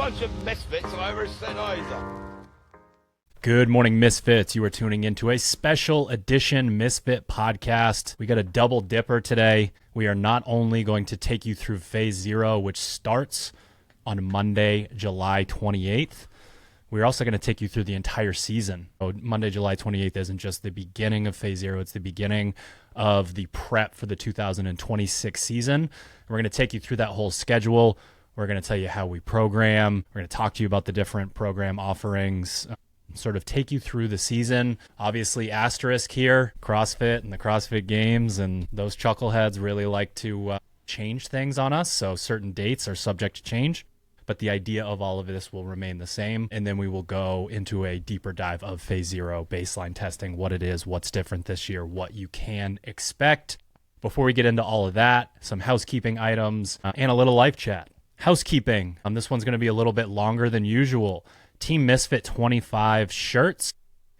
bunch of misfits I ever said either. Good morning, Misfits. You are tuning into a special edition Misfit podcast. We got a double dipper today. We are not only going to take you through Phase 0, which starts on Monday, July 28th. We're also going to take you through the entire season. So Monday, July 28th isn't just the beginning of Phase 0. It's the beginning of the prep for the 2026 season. We're going to take you through that whole schedule. We're going to tell you how we program. We're going to talk to you about the different program offerings, sort of take you through the season. Obviously, asterisk here, CrossFit and the CrossFit Games, and those chuckleheads really like to change things on us, so certain dates are subject to change. But the idea of all of this will remain the same, and then we will go into a deeper dive of Phase 0, baseline testing, what it is, what's different this year, what you can expect. Before we get into all of that, some housekeeping items and a little life chat. Housekeeping, this one's going to be a little bit longer than usual. Team Misfit 25 shirts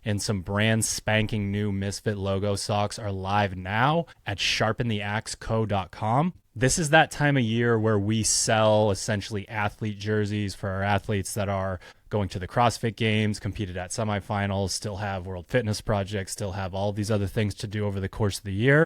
and some brand spanking new Misfit logo socks are live now at sharpentheaxeco.com. This is that time of year where we sell essentially athlete jerseys for our athletes that are going to the CrossFit Games, competed at semifinals, still have World Fitness Project, still have all these other things to do over the course of the year.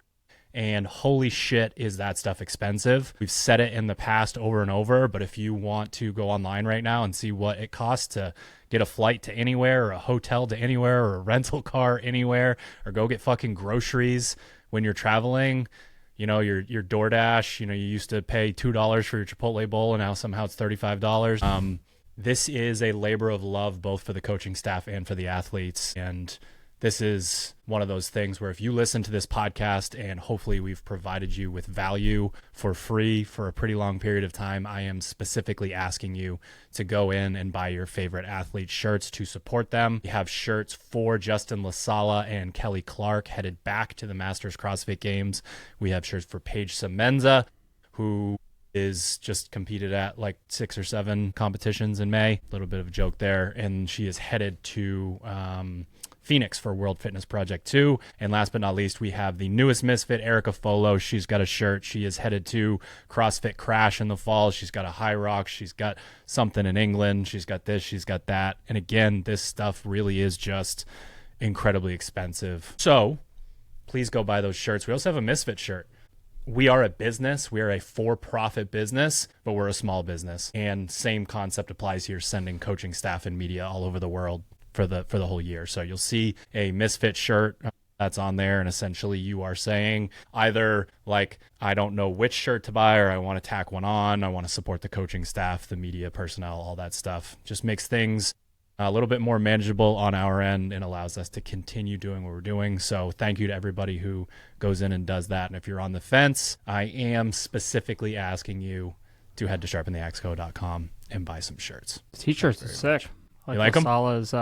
And holy shit, is that stuff expensive. We've said it in the past over and over, but if you want to go online right now and see what it costs to get a flight to anywhere or a hotel to anywhere or a rental car anywhere or go get fucking groceries when you're traveling, you know, your DoorDash, you know, you used to pay $2 for your Chipotle bowl and now somehow it's $35. This is a labor of love both for the coaching staff and for the athletes. And this is one of those things where if you listen to this podcast and hopefully we've provided you with value for free for a pretty long period of time, I am specifically asking you to go in and buy your favorite athlete shirts to support them. We have shirts for Justin LaSala and Kelly Clark headed back to the Masters CrossFit Games. We have shirts for Paige Semenza, who is just competed at like 6 or 7 competitions in May. A little bit of a joke there. And she is headed to Phoenix for World Fitness Project 2. And last but not least, we have the newest Misfit, Erica Folo. She's got a shirt. She is headed to CrossFit Crash in the fall. She's got a High Rock. She's got something in England. She's got this. She's got that. And again, this stuff really is just incredibly expensive. So please go buy those shirts. We also have a Misfit shirt. We are a business. We are a for-profit business, but we're a small business. And same concept applies here, sending coaching staff and media all over the world for the whole year. So you'll see a Misfit shirt that's on there, and essentially you are saying either like, I don't know which shirt to buy, or I want to tack one on. I want to support the coaching staff, the media personnel, all that stuff. Just makes things a little bit more manageable on our end and allows us to continue doing what we're doing. So thank you to everybody who goes in and does that. And if you're on the fence, I am specifically asking you to head to sharpentheaxeco.com and buy some shirts. T-shirts are sick. You like him? Sala's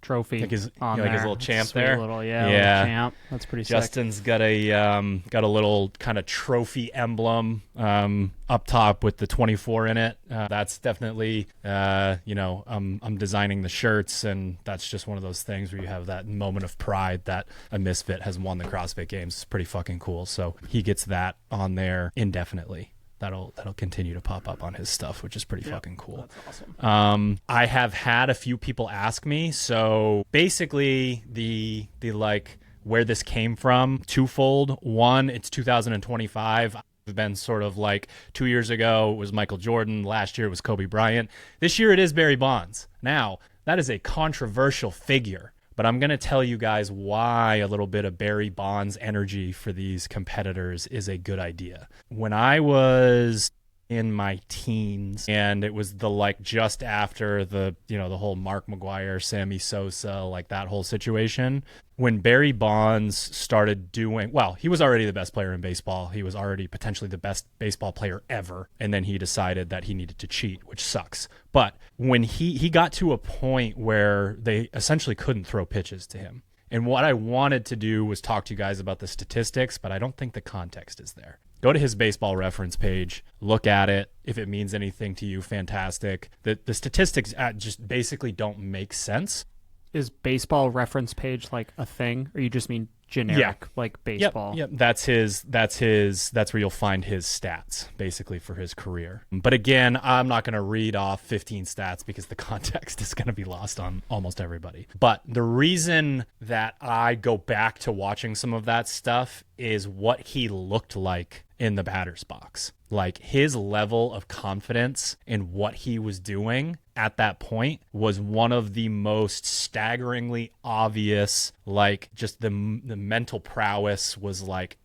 trophy on there. Like his little champ there? Little champ. That's pretty sick. Justin's got a little kind of trophy emblem up top with the 24 in it. That's definitely, I'm designing the shirts, and that's just one of those things where you have that moment of pride that a Misfit has won the CrossFit Games. It's pretty fucking cool. So he gets that on there indefinitely. That'll continue to pop up on his stuff, which is pretty fucking cool. That's awesome. I have had a few people ask me. So basically the like where this came from, twofold. One, it's 2025. I've been sort of like 2 years ago it was Michael Jordan. Last year it was Kobe Bryant. This year it is Barry Bonds. Now, that is a controversial figure. But I'm going to tell you guys why a little bit of Barry Bonds energy for these competitors is a good idea. When I was in my teens, and it was the like just after the whole Mark McGwire, Sammy Sosa, like that whole situation, when Barry Bonds started doing, well, he was already the best player in baseball. He was already potentially the best baseball player ever. And then he decided that he needed to cheat, which sucks. But when he got to a point where they essentially couldn't throw pitches to him. And what I wanted to do was talk to you guys about the statistics, but I don't think the context is there. Go to his baseball reference page, look at it. If it means anything to you, fantastic. The statistics just basically don't make sense. Is baseball reference page like a thing, or you just mean generic like baseball. Yep. That's where you'll find his stats basically for his career. But again, I'm not going to read off 15 stats because the context is going to be lost on almost everybody. But the reason that I go back to watching some of that stuff is what he looked like in the batter's box. Like his level of confidence in what he was doing at that point was one of the most staggeringly obvious, like just the mental prowess was like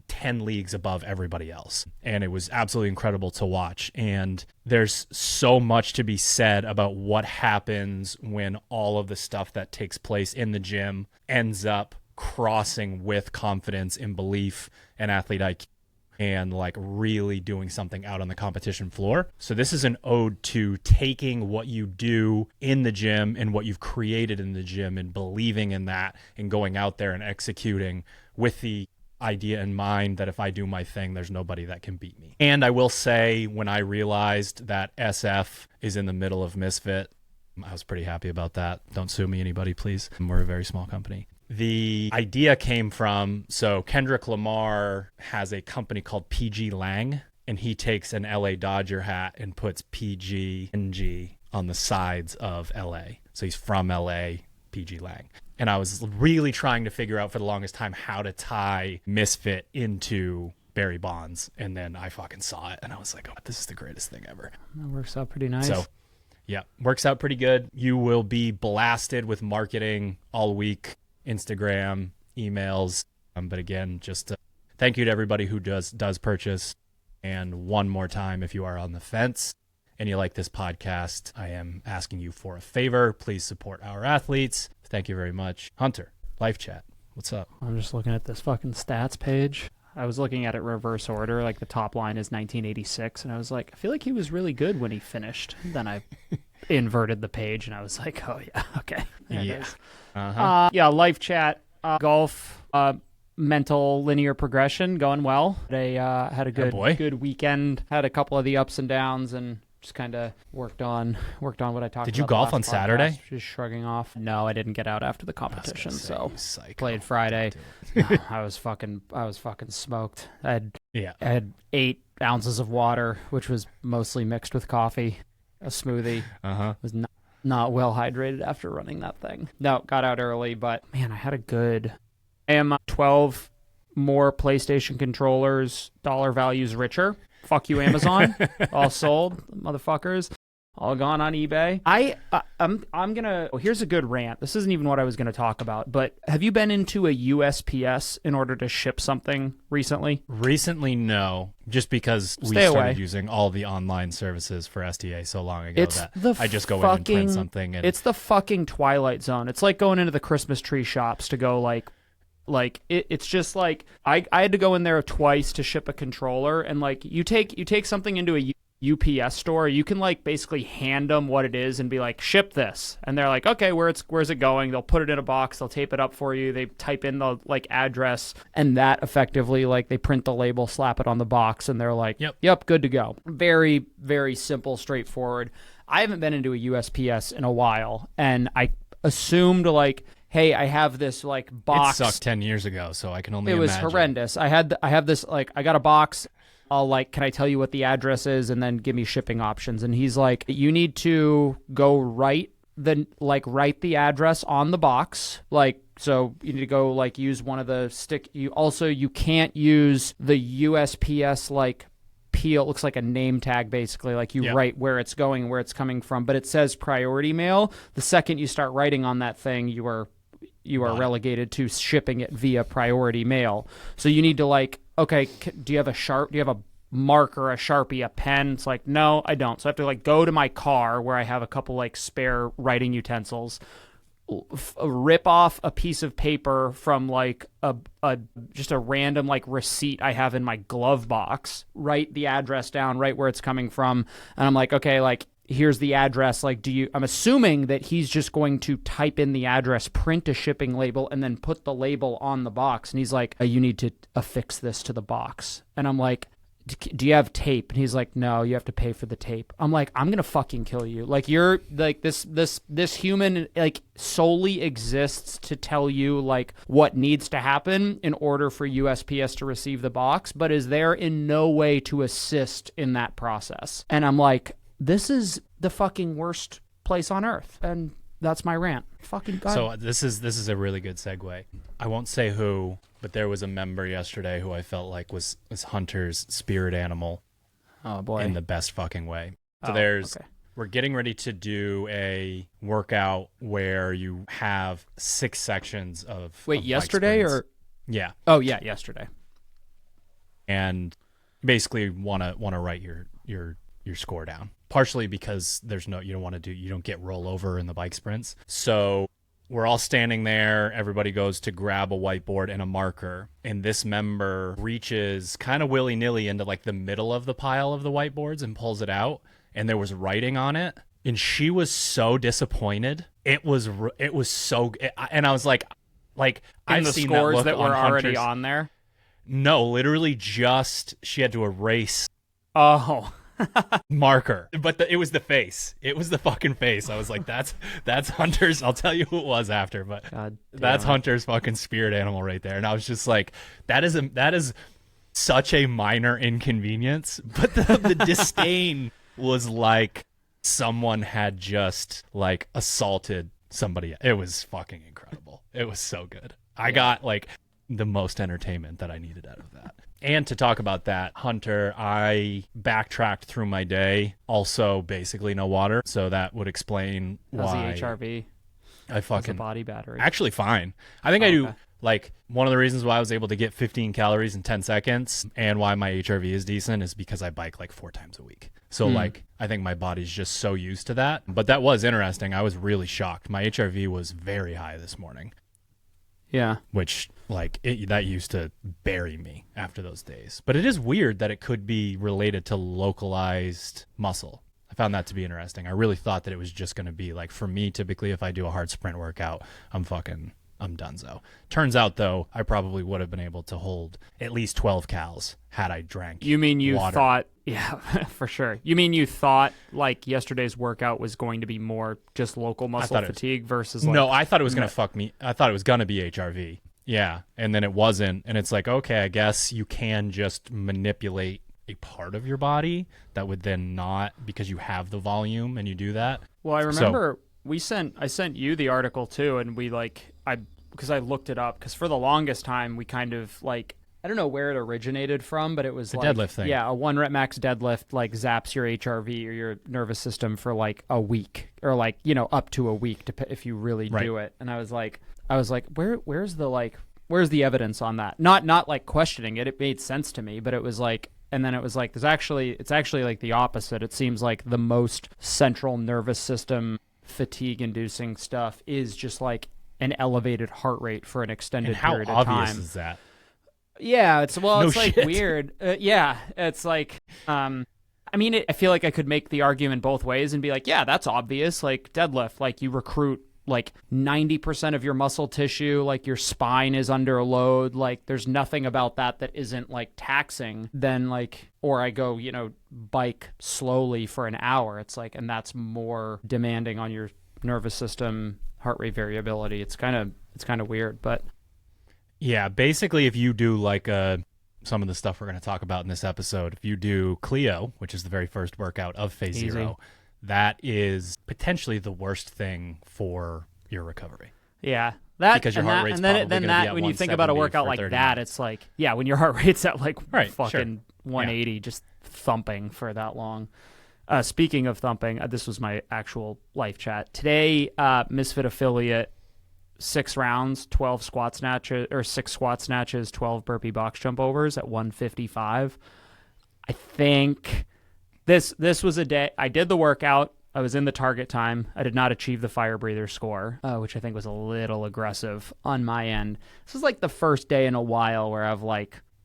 10 leagues above everybody else. And it was absolutely incredible to watch. And there's so much to be said about what happens when all of the stuff that takes place in the gym ends up crossing with confidence and belief and athlete IQ. And like really doing something out on the competition floor. So this is an ode to taking what you do in the gym and what you've created in the gym and believing in that and going out there and executing with the idea in mind that if I do my thing, there's nobody that can beat me. And I will say, when I realized that SF is in the middle of Misfit, I was pretty happy about that. Don't sue me, anybody, please. We're a very small company. The idea came from, so Kendrick Lamar has a company called PG Lang, and he takes an LA Dodger hat and puts PG on the sides of LA. So he's from LA, PG Lang. And I was really trying to figure out for the longest time how to tie Misfit into Barry Bonds. And then I fucking saw it, and I was like, oh, this is the greatest thing ever. That works out pretty nice. So, yeah, works out pretty good. You will be blasted with marketing all week. Instagram, emails. But again, just thank you to everybody who does purchase. And one more time, if you are on the fence and you like this podcast, I am asking you for a favor. Please support our athletes. Thank you very much. Hunter, Life Chat, what's up? I'm just looking at this fucking stats page. I was looking at it reverse order. Like the top line is 1986. And I was like, I feel like he was really good when he finished. Then I inverted the page and I was like, oh yeah, okay. There it is. Yeah, Life Chat, golf, mental linear progression going well. They had a good weekend. Had a couple of the ups and downs and just kind of worked on what I talked about. Did you golf on Saturday? Just shrugging off. No, I didn't get out after the competition, so psycho. Played Friday. No, I was fucking smoked. I had 8 ounces of water, which was mostly mixed with coffee. A smoothie. Was not well hydrated after running that thing. No, got out early, but man, I am 12 more PlayStation controllers, dollar values richer. Fuck you, Amazon. All sold, motherfuckers. All gone on eBay. I'm gonna. Here's a good rant. This isn't even what I was gonna talk about. But have you been into a USPS in order to ship something recently? Recently, no. Just because we started using all the online services for SDA so long ago I just go in and print something. And it's the fucking Twilight Zone. It's like going into the Christmas tree shops to go it's just like I had to go in there twice to ship a controller, and like you take something into a UPS store, you can like basically hand them what it is and be like, ship this, and they're like, okay, where's it going? They'll put it in a box, they'll tape it up for you, they type in the like address, and that effectively like they print the label, slap it on the box, and they're like, yep, good to go. Very, very simple, straightforward. I haven't been into a USPS in a while, and I assumed like, hey, I have this like box. It sucked 10 years ago, so I can only imagine. It was horrendous. I have this like, I got a box. I'll like, can I tell you what the address is and then give me shipping options? And he's like, you need to go write the address on the box. Like, so you need to go like use one of the you can't use the USPS like peel. It looks like a name tag basically. Like you write where it's going, where it's coming from, but it says priority mail. The second you start writing on that thing, you are relegated to shipping it via priority mail. So you need to like, okay, do you have a marker, a Sharpie, a pen? It's like, no, I don't. So I have to like go to my car where I have a couple like spare writing utensils, rip off a piece of paper from like just a random like receipt I have in my glove box, write the address down, write where it's coming from. And I'm like, okay, like here's the address. Like, I'm assuming that he's just going to type in the address, print a shipping label, and then put the label on the box. And he's like, you need to affix this to the box. And I'm like, do you have tape? And he's like, no, you have to pay for the tape. I'm like, I'm gonna fucking kill you. Like, you're like this human like solely exists to tell you like what needs to happen in order for USPS to receive the box, but is there in no way to assist in that process. And I'm like, this is the fucking worst place on earth. And that's my rant. Fucking God. So this is a really good segue. I won't say who, but there was a member yesterday who I felt like was Hunter's spirit animal. Oh boy. In the best fucking way. So okay. We're getting ready to do a workout where you have 6 sections of Wait, of yesterday bike sprints. or? Yeah. Oh yeah, yesterday. And basically want to write your score down. Partially because you don't get rollover in the bike sprints. So we're all standing there. Everybody goes to grab a whiteboard and a marker. And this member reaches kind of willy-nilly into like the middle of the pile of the whiteboards and pulls it out. And there was writing on it. And she was so disappointed. It was so, and I was like I've the seen scores that, that were already on there. No, literally just she had to erase Oh. marker, but it was the face. It was the fucking face. I was like, that's Hunter's. I'll tell you who it was after, but that's Hunter's fucking spirit animal right there. And I was just like, that is such a minor inconvenience, but the disdain was like someone had just like assaulted somebody. It was fucking incredible. It was so good. I got like the most entertainment that I needed out of that. And to talk about that, Hunter, I backtracked through my day. Also, basically no water. So that would explain why. How's the HRV? I fucking. How's the body battery? Actually, fine. I think I do. Like, one of the reasons why I was able to get 15 calories in 10 seconds and why my HRV is decent is because I bike like 4 times a week. So, like, I think my body's just so used to that. But that was interesting. I was really shocked. My HRV was very high this morning. Yeah. Which, like, that used to bury me after those days. But it is weird that it could be related to localized muscle. I found that to be interesting. I really thought that it was just going to be, like, for me, typically, if I do a hard sprint workout, I'm donezo. Turns out, though, I probably would have been able to hold at least 12 cals had I drank You mean you water. thought, yeah, for sure. You mean you thought, like, yesterday's workout was going to be more just local muscle fatigue versus, like... No, I thought it was going to fuck me. I thought it was going to be HRV. Yeah, and then it wasn't. And it's like, okay, I guess you can just manipulate a part of your body that would then not, because you have the volume and you do that. Well, I remember I sent you the article too, and we because I looked it up, because for the longest time we kind of like, I don't know where it originated from, but it was the like deadlift thing. Yeah, a 1 rep max deadlift like zaps your HRV or your nervous system for like a week, or like, you know, up to a week if you really do it. And I was like, where's the evidence on that? Not like questioning it. It made sense to me, but it was like, and then it was like, it's actually like the opposite. It seems like the most central nervous system fatigue inducing stuff is just like an elevated heart rate for an extended period of time. How obvious is that? Yeah, it's like shit. weird. Yeah, it's like, I mean, I feel like I could make the argument both ways and be like, yeah, that's obvious. Like deadlift, like you recruit like 90% of your muscle tissue, like your spine is under a load. Like there's nothing about that isn't like taxing. Then like, or I go, you know, bike slowly for an hour. It's like, and that's more demanding on your nervous system, heart rate variability. It's kind of weird, but. Yeah, basically if you do like some of the stuff we're going to talk about in this episode, if you do Clio, which is the very first workout of Phase Zero, that is potentially the worst thing for your recovery. Yeah. That, because your heart rate's and then, probably then that, when you think about a workout like that, it's like, yeah, when your heart rate's at like fucking 180, just thumping for that long. Speaking of thumping, this was my actual life chat. Today, Misfit affiliate, 6 rounds, 12 squat snatches, or 6 squat snatches, 12 burpee box jump overs at 155. I think this was a day I did the workout. I was in the target time. I did not achieve the fire breather score, which I think was a little aggressive on my end. This is like the first day in a while where I've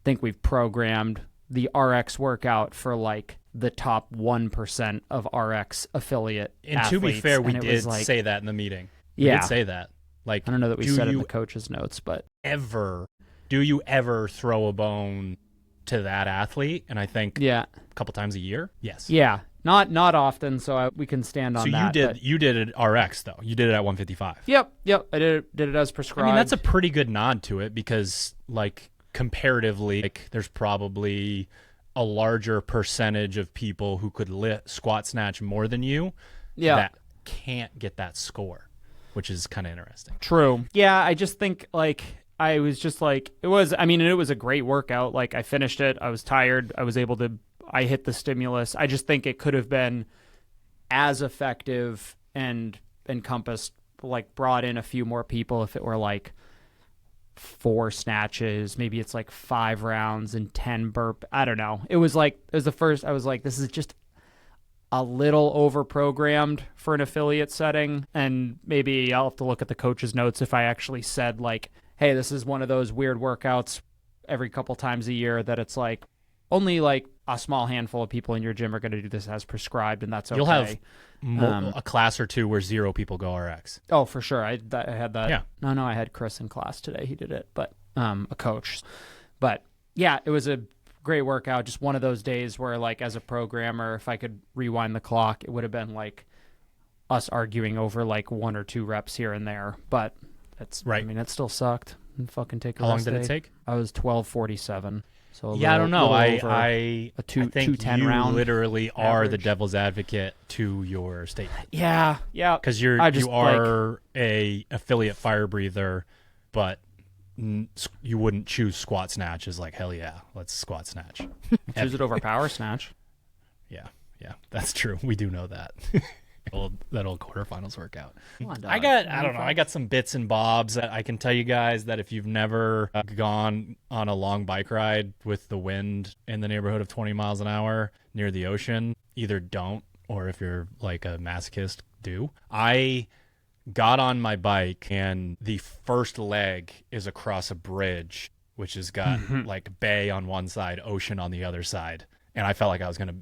think we've programmed the RX workout for like the top 1% of RX affiliate athletes. To be fair, we did say that in the meeting. We did say that. Like, I don't know that we said it in the coach's notes, but do you ever throw a bone to that athlete, and I think Yeah. a couple times a year. Yes. Yeah. Not often, so we can stand on So that. you did it RX though. You did it at 155. Yep. I did it as prescribed. I mean, that's a pretty good nod to it because, like, comparatively, like, there's probably a larger percentage of people who could squat snatch more than you that can't get that score, which is kind of interesting. True. Yeah, I just think, like, I was just like, it was a great workout. Like, I finished it. I was tired. I hit the stimulus. I just think it could have been as effective and encompassed, like, brought in a few more people if it were like 4 snatches. Maybe it's like 5 rounds and 10 burp. I don't know. It was the first. I was like, this is just a little over programmed for an affiliate setting. And maybe I'll have to look at the coach's notes if I actually said, like, hey, this is one of those weird workouts every couple times a year that it's like only like a small handful of people in your gym are going to do this as prescribed, and that's okay. You'll have a class or two where 0 people go RX. Oh, for sure. I had that. Yeah. No, I had Chris in class today. He did it, but a coach. But yeah, it was a great workout. Just one of those days where, like, as a programmer, if I could rewind the clock, it would have been like us arguing over like 1 or 2 reps here and there. But that's right. I mean, it still sucked. And fucking take a How long rest did day. it take? I was 12:47. So I don't know. I think 210 you round literally are average. the devil's advocate to your statement. Yeah. Because you are a affiliate fire breather, but you wouldn't choose squat snatch as like, hell yeah, let's squat snatch. Choose it over power snatch. Yeah, that's true. We do know that. That old quarterfinals workout. I got some bits and bobs that I can tell you guys that if you've never gone on a long bike ride with the wind in the neighborhood of 20 miles an hour near the ocean, either don't, or if you're like a masochist, do. I got on my bike and the first leg is across a bridge, which has got like bay on one side, ocean on the other side. And I felt like I was gonna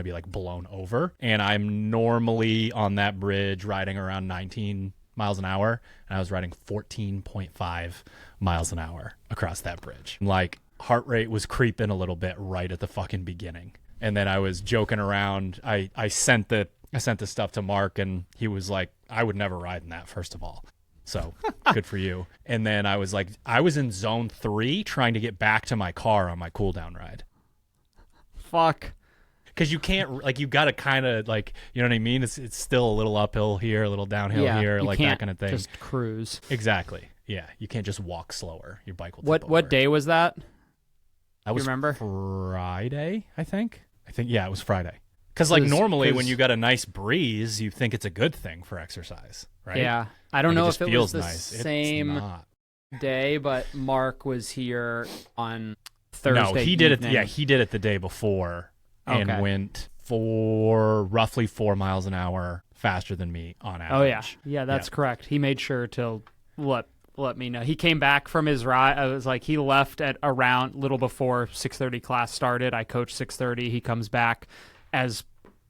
be like blown over. And I'm normally on that bridge riding around 19 miles an hour, and I was riding 14.5 miles an hour across that bridge. Like, heart rate was creeping a little bit right at the fucking beginning. And then I was joking around. I sent the stuff to Mark, and he was like, "I would never ride in that, first of all." So good for you. And then I was like, I was in zone 3 trying to get back to my car on my cool down ride. Fuck. Because you can't, like, you got to kind of, like, you know what I mean? It's still a little uphill here, a little downhill here, like that kind of thing. Just cruise. Exactly. Yeah. You can't just walk slower. Your bike will tip over. What day was that? That was, you remember? Friday, I think. Yeah, it was Friday. Because, like, normally when you got a nice breeze, you think it's a good thing for exercise, right? Yeah. I don't know if it was the nice. same day, but Mark was here on Thursday. No, he did evening. it. Yeah, he did it the day before and went for roughly 4 miles an hour faster than me on average. Oh yeah, that's correct. He made sure to let me know. He came back from his ride. I was like, he left at around little before 6:30 class started. I coached 6:30. He comes back as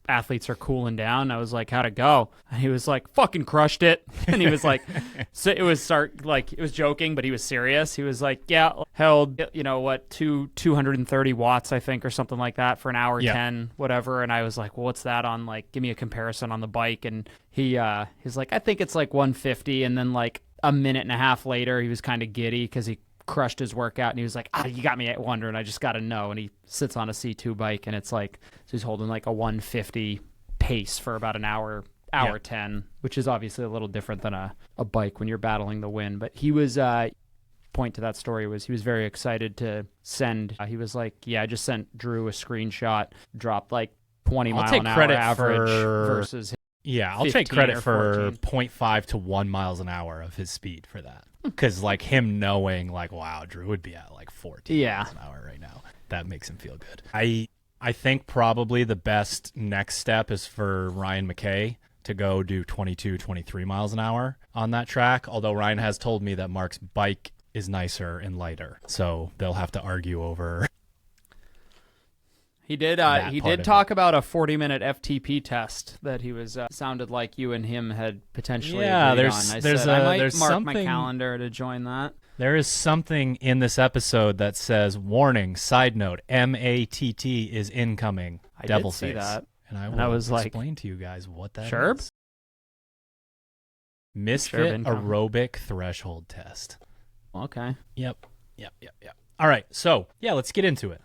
athletes are cooling down. I was like, how'd it go? And he was like, fucking crushed it. And he was like, so it was it was joking, but he was serious. He was like, yeah, held, 230 watts, I think, or something like that for an hour 10, whatever. And I was like, well, what's that on? Like, give me a comparison on the bike. And he's like, I think it's like 150. And then like a minute and a half later, he was kind of giddy because he crushed his workout, and he was like, you got me wondering, I just got to know. And he sits on a C2 bike, and it's like, so he's holding like a 150 pace for about an hour 10, which is obviously a little different than a bike when you're battling the wind. But he was, point to that story was he was very excited to send, he was like, I just sent Drew a screenshot, dropped like 20 mile an hour average versus I'll take credit for 14. 0.5 to 1 miles an hour of his speed for that. Because, like, him knowing, like, wow, Drew would be at, like, 14 miles an hour right now. That makes him feel good. I think probably the best next step is for Ryan McKay to go do 22, 23 miles an hour on that track. Although Ryan has told me that Mark's bike is nicer and lighter. So they'll have to argue over. He did talk about a 40-minute FTP test that he was sounded like you and him had potentially agreed on. I said I might mark my calendar to join that. There is something in this episode that says, warning, side note, MATT is incoming. I Devil did see face. that. And I And I will was like, explain to you guys what that sure? is. Misfit incoming. aerobic threshold test. Okay. Yep. All right, so yeah, let's get into it.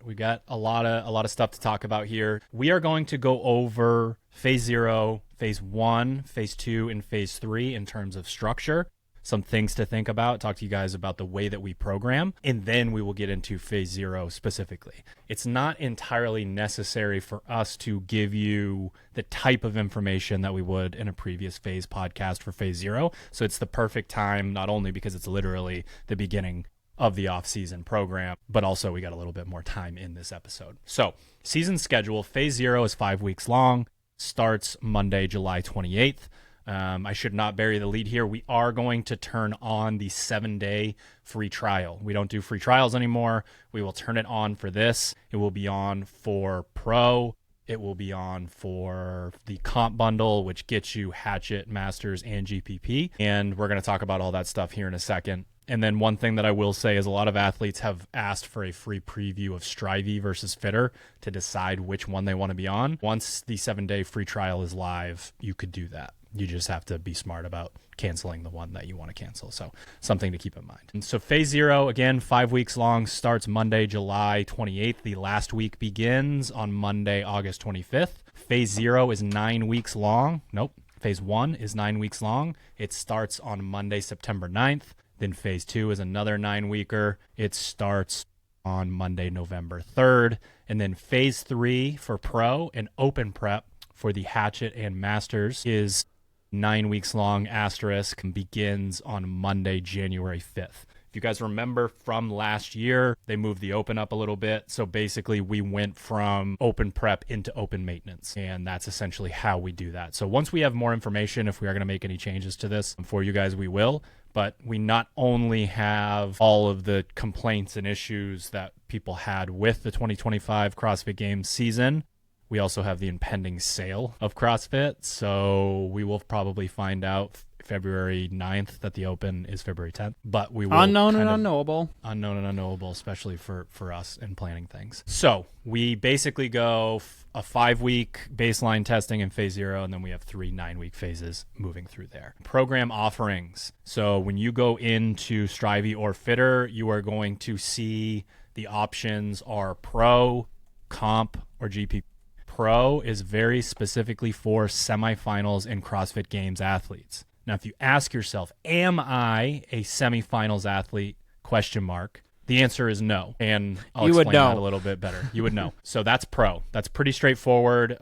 We got a lot of stuff to talk about here. We are going to go over phase 0, phase 1, phase 2, and phase 3 in terms of structure. Some things to think about, talk to you guys about the way that we program, and then we will get into phase 0 specifically. It's not entirely necessary for us to give you the type of information that we would in a previous phase podcast for phase 0. So it's the perfect time, not only because it's literally the beginning of the off-season program, but also we got a little bit more time in this episode. So season schedule, phase 0 is 5 weeks long, starts Monday, July 28th. I should not bury the lead here. We are going to turn on the 7-day free trial. We don't do free trials anymore. We will turn it on for this. It will be on for Pro. It will be on for the comp bundle, which gets you Hatchet, Masters, and GPP. And we're going to talk about all that stuff here in a second. And then one thing that I will say is a lot of athletes have asked for a free preview of Strivey versus Fitter to decide which one they want to be on. Once the 7-day free trial is live, you could do that. You just have to be smart about canceling the one that you want to cancel. So something to keep in mind. And so phase 0, again, 5 weeks long, starts Monday, July 28th. The last week begins on Monday, August 25th. Phase 0 is 9 weeks long. Nope. Phase 1 is 9 weeks long. It starts on Monday, September 9th. Then phase 2 is another 9-weeker. It starts on Monday, November 3rd. And then phase 3 for Pro and Open Prep for the Hatchet and Masters is 9 weeks long, asterisk, begins on Monday, January 5th. If you guys remember from last year, they moved the open up a little bit. So basically we went from open prep into open maintenance. And that's essentially how we do that. So once we have more information, if we are going to make any changes to this for you guys, we will. But we not only have all of the complaints and issues that people had with the 2025 CrossFit Games season, we also have the impending sale of CrossFit. So we will probably find out February 9th that the open is February 10th. But we will Unknown and unknowable. Unknown and unknowable, especially for us in planning things. So we basically go a 5-week baseline testing in phase 0, and then we have 3 9-week phases moving through there. Program offerings. So when you go into Strivey or Fitter, you are going to see the options are Pro, Comp, or GP. Pro is very specifically for semifinals and CrossFit Games athletes. Now, if you ask yourself, am I a semifinals athlete? ? The answer is no. And I'll explain that a little bit better. You would know. So that's Pro. That's pretty straightforward.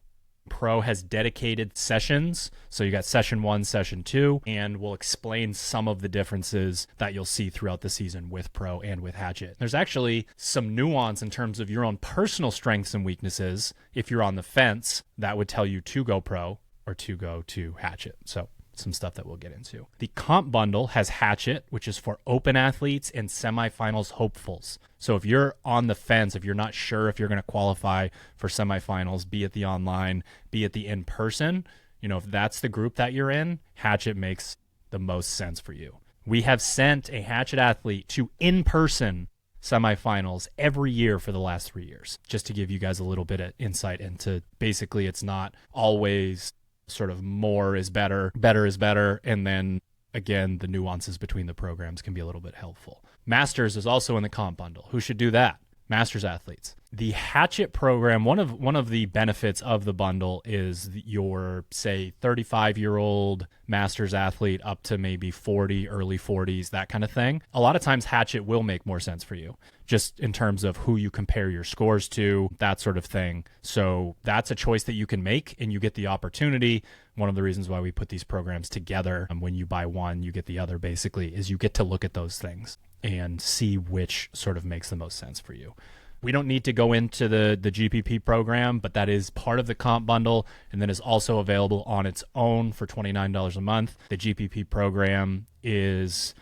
Pro has dedicated sessions. So you got session 1, session 2, and we'll explain some of the differences that you'll see throughout the season with Pro and with Hatchet. There's actually some nuance in terms of your own personal strengths and weaknesses. If you're on the fence, that would tell you to go Pro or to go to Hatchet. So some stuff that we'll get into. The comp bundle has Hatchet, which is for open athletes and semifinals hopefuls. So if you're on the fence, if you're not sure if you're going to qualify for semifinals, be it the online, be it the in-person, if that's the group that you're in, Hatchet makes the most sense for you. We have sent a Hatchet athlete to in-person semifinals every year for the last 3 years, just to give you guys a little bit of insight into basically it's not always sort of more is better, better is better, and then again the nuances between the programs can be a little bit helpful. Masters is also in the comp bundle. Who should do that? Masters athletes. The Hatchet program, one of the benefits of the bundle is your, say, 35-year-old Masters athlete up to maybe 40, early 40s, that kind of thing. A lot of times Hatchet will make more sense for you, just in terms of who you compare your scores to, that sort of thing. So that's a choice that you can make, and you get the opportunity. One of the reasons why we put these programs together, when you buy one, you get the other, basically, is you get to look at those things and see which sort of makes the most sense for you. We don't need to go into the GPP program, but that is part of the comp bundle and then is also available on its own for $29 a month. The GPP program is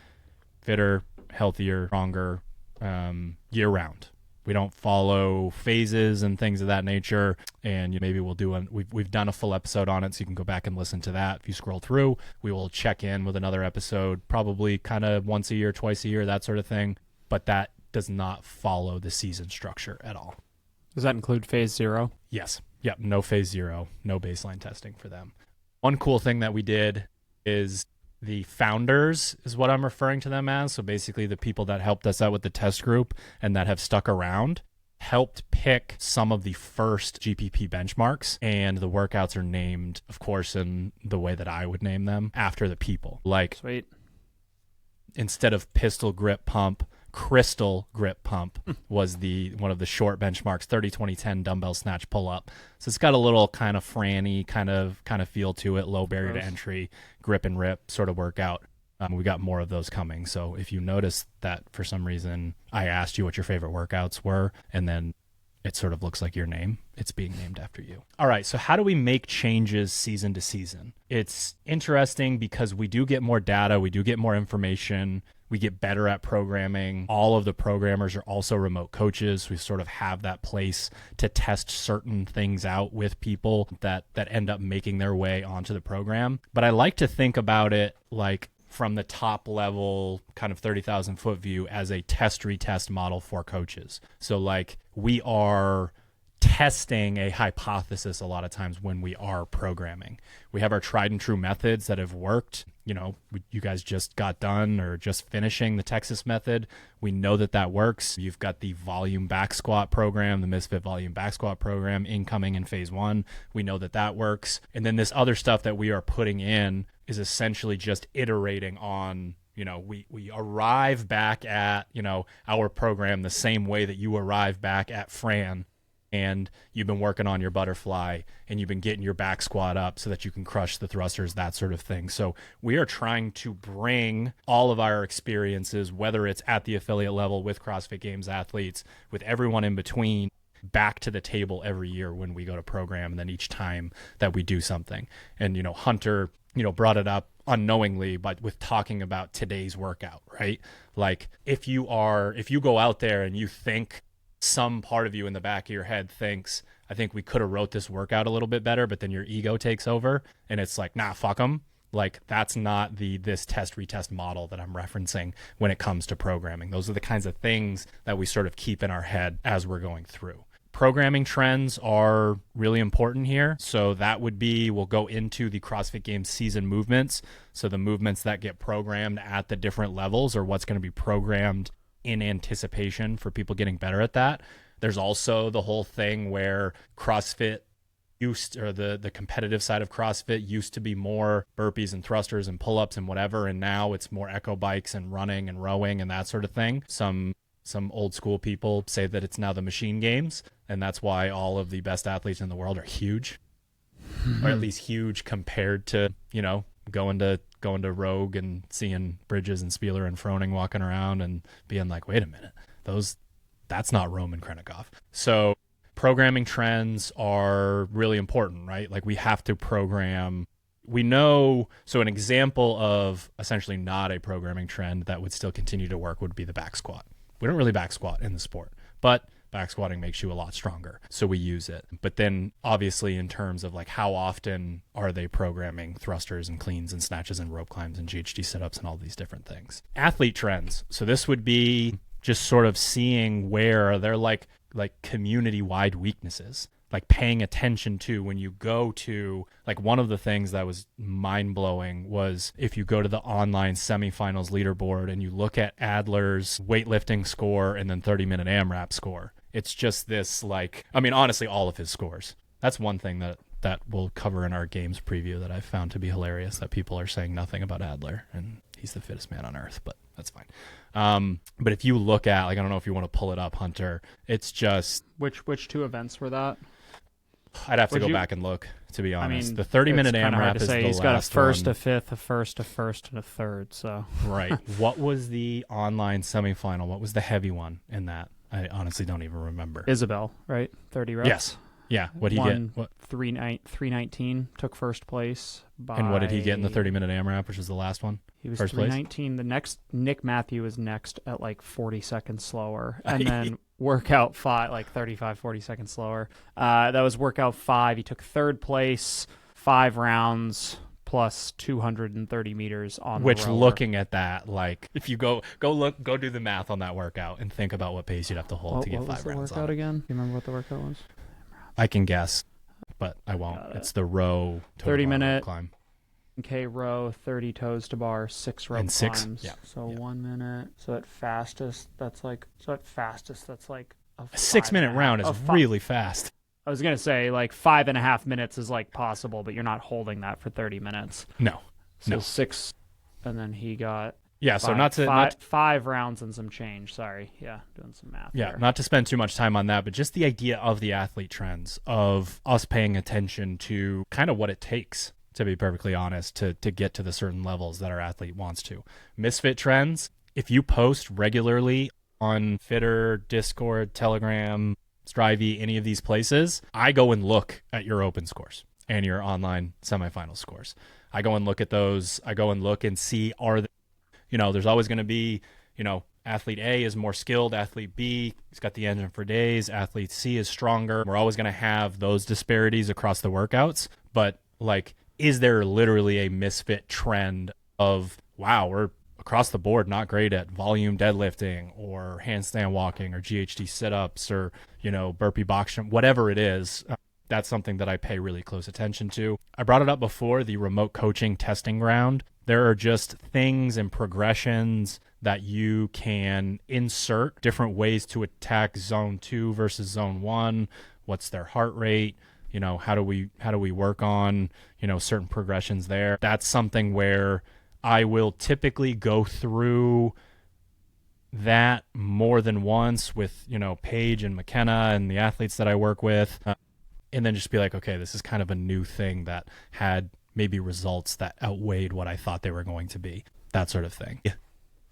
fitter, healthier, stronger, year-round, We don't follow phases and things of that nature. And maybe we'll do we've done a full episode on it, so you can go back and listen to that. If you scroll through, we will check in with another episode, probably kind of once a year, twice a year, that sort of thing. But that does not follow the season structure at all. Does that include phase 0? Yes. Yep. No phase 0, no baseline testing for them. One cool thing that we did is the founders is what I'm referring to them as. So basically the people that helped us out with the test group and that have stuck around helped pick some of the first GPP benchmarks, and the workouts are named, of course, in the way that I would name them, after the people. Like, sweet. Instead of pistol grip pump, crystal grip pump was one of the short benchmarks, 30 20 10 dumbbell snatch pull up. So it's got a little kind of franny kind of feel to it, low barrier to entry, grip and rip sort of workout. We got more of those coming. So if you notice that for some reason I asked you what your favorite workouts were, and then it sort of looks like your name, it's being named after you. All right, so how do we make changes season to season? It's interesting because we do get more data, we do get more information, we get better at programming. All of the programmers are also remote coaches. We sort of have that place to test certain things out with people that end up making their way onto the program. But I like to think about it like from the top level, kind of 30,000 foot view, as a test retest model for coaches. So like we are testing a hypothesis a lot of times when we are programming. We have our tried and true methods that have worked. You know, you guys just got done or just finishing the Texas method. We know that works. You've got the volume back squat program, the Misfit volume back squat program incoming in phase 1. We know that works. And then this other stuff that we are putting in is essentially just iterating on, you know, we arrive back at, you know, our program the same way that you arrive back at Fran, and you've been working on your butterfly and you've been getting your back squat up so that you can crush the thrusters, that sort of thing. So we are trying to bring all of our experiences, whether it's at the affiliate level with CrossFit Games athletes, with everyone in between, back to the table every year when we go to program, and then each time that we do something. And, you know, Hunter, you know, brought it up unknowingly, but with talking about today's workout, right? Like if you go out there and you think, some part of you in the back of your head thinks, I think we could have wrote this workout a little bit better, but then your ego takes over and it's like, nah, fuck them. Like that's not this test retest model that I'm referencing when it comes to programming. Those are the kinds of things that we sort of keep in our head as we're going through. Programming trends are really important here. So that would be, we'll go into the CrossFit Games season movements. So the movements that get programmed at the different levels, or what's going to be programmed in anticipation for people getting better at that. There's also the whole thing where CrossFit the competitive side of CrossFit used to be more burpees and thrusters and pull-ups and whatever, and now it's more echo bikes and running and rowing and that sort of thing. Some old school people say that it's now the machine games, and that's why all of the best athletes in the world are huge, or at least huge compared to, you know, going to Rogue and seeing Bridges and Spieler and Froning walking around and being like, wait a minute, that's not Roman Krennikov. So programming trends are really important, right? Like we have to program. We know, so an example of essentially not a programming trend that would still continue to work would be the back squat. We don't really back squat in the sport, but back squatting makes you a lot stronger, so we use it. But then obviously in terms of like how often are they programming thrusters and cleans and snatches and rope climbs and GHD sit-ups and all these different things. Athlete trends. So this would be just sort of seeing where they're like community-wide weaknesses, like paying attention to when you go to, like one of the things that was mind-blowing was if you go to the online semifinals leaderboard and you look at Adler's weightlifting score and then 30-minute AMRAP score. It's just this, like, I mean, honestly, all of his scores. That's one thing that we'll cover in our games preview that I found to be hilarious, that people are saying nothing about Adler, and he's the fittest man on earth, but that's fine. But if you look at, like, I don't know if you want to pull it up, Hunter, it's just... Which two events were that? I'd have to go back and look, to be honest. I mean, the 30-minute AMRAP is the last one. He's got a first, a fifth, a first, and a third, so... Right. What was the online semifinal? What was the heavy one in that? I honestly don't even remember. Isabel, right? 30 reps? Yes. Yeah. What did he get? What? 319, took first place. And what did he get in the 30-minute AMRAP, which was the last one? He was first 319. The next, Nick Matthew was next at like 40 seconds slower. And then workout 5, like 35, 40 seconds slower. That was workout 5. He took third place, 5 rounds plus 230 meters on Which, the rower. looking at that, like, if you go do the math on that workout and think about what pace you'd have to hold to get 5 rounds What was the workout on it. again? Do you remember what the workout was? I can guess, but I won't. It's the row 30-minute climb. K row, 30 toes to bar, 6 rope And 6, climbs. yeah. So 1 minute. So at fastest, that's like a 6-minute round is really fast. I was going to say like 5.5 minutes is like possible, but you're not holding that for 30 minutes. No. So 6, and then he got so five rounds and some change. Sorry. Yeah, doing some math. Yeah, there. not to spend too much time on that, but just the idea of the athlete trends, of us paying attention to kind of what it takes, to be perfectly honest, to get to the certain levels that our athlete wants to. Misfit trends, if you post regularly on Fitter, Discord, Telegram, Strivey, any of these places, I go and look at your open scores and your online semifinal scores. I go and look at those. I go and look and see, there's always going to be, athlete A is more skilled, athlete B, he's got the engine for days, athlete C is stronger. We're always going to have those disparities across the workouts. But like, is there literally a misfit trend of, wow, we're across the board not great at volume deadlifting or handstand walking or GHD sit-ups or, burpee box jump, whatever it is. That's something that I pay really close attention to. I brought it up before, the remote coaching testing ground. There are just things and progressions that you can insert, different ways to attack zone 2 versus zone 1. What's their heart rate? How do we work on, certain progressions there? That's something where I will typically go through that more than once with, Paige and McKenna and the athletes that I work with. And then just be like, okay, this is kind of a new thing that had maybe results that outweighed what I thought they were going to be. That sort of thing. Yeah.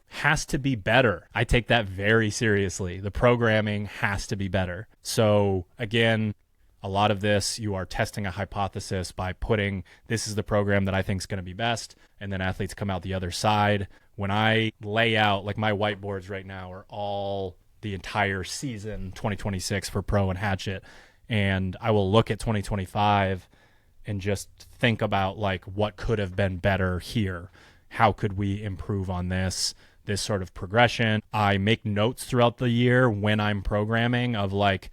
Has to be better. I take that very seriously. The programming has to be better. So again, a lot of this, you are testing a hypothesis by putting, this is the program that I think is going to be best. And then athletes come out the other side. When I lay out, like my whiteboards right now are all the entire season 2026 for Pro and Hatchet. And I will look at 2025 and just think about like what could have been better here. How could we improve on this sort of progression? I make notes throughout the year when I'm programming of like,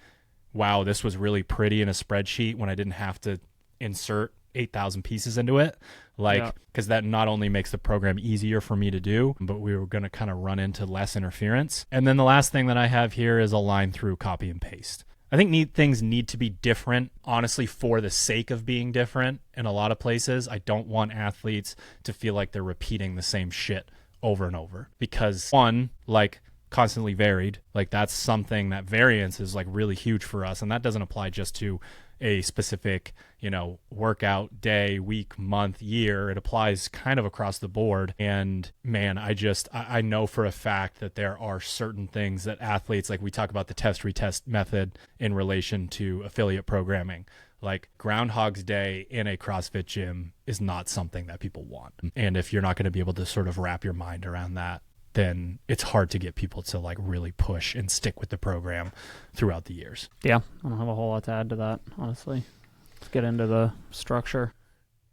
wow, this was really pretty in a spreadsheet when I didn't have to insert 8,000 pieces into it. Because that not only makes the program easier for me to do, but we were going to kind of run into less interference. And then the last thing that I have here is a line through copy and paste. I think things need to be different, honestly, for the sake of being different in a lot of places. I don't want athletes to feel like they're repeating the same shit over and over because, one, like constantly varied, like that's something that variance is like really huge for us. And that doesn't apply just to a specific, workout day, week, month, year. It applies kind of across the board. And man, I know for a fact that there are certain things that athletes, like we talk about the test retest method in relation to affiliate programming, like Groundhog's Day in a CrossFit gym is not something that people want. And if you're not going to be able to sort of wrap your mind around that, then it's hard to get people to like really push and stick with the program throughout the years. Yeah, I don't have a whole lot to add to that, honestly. Let's get into the structure.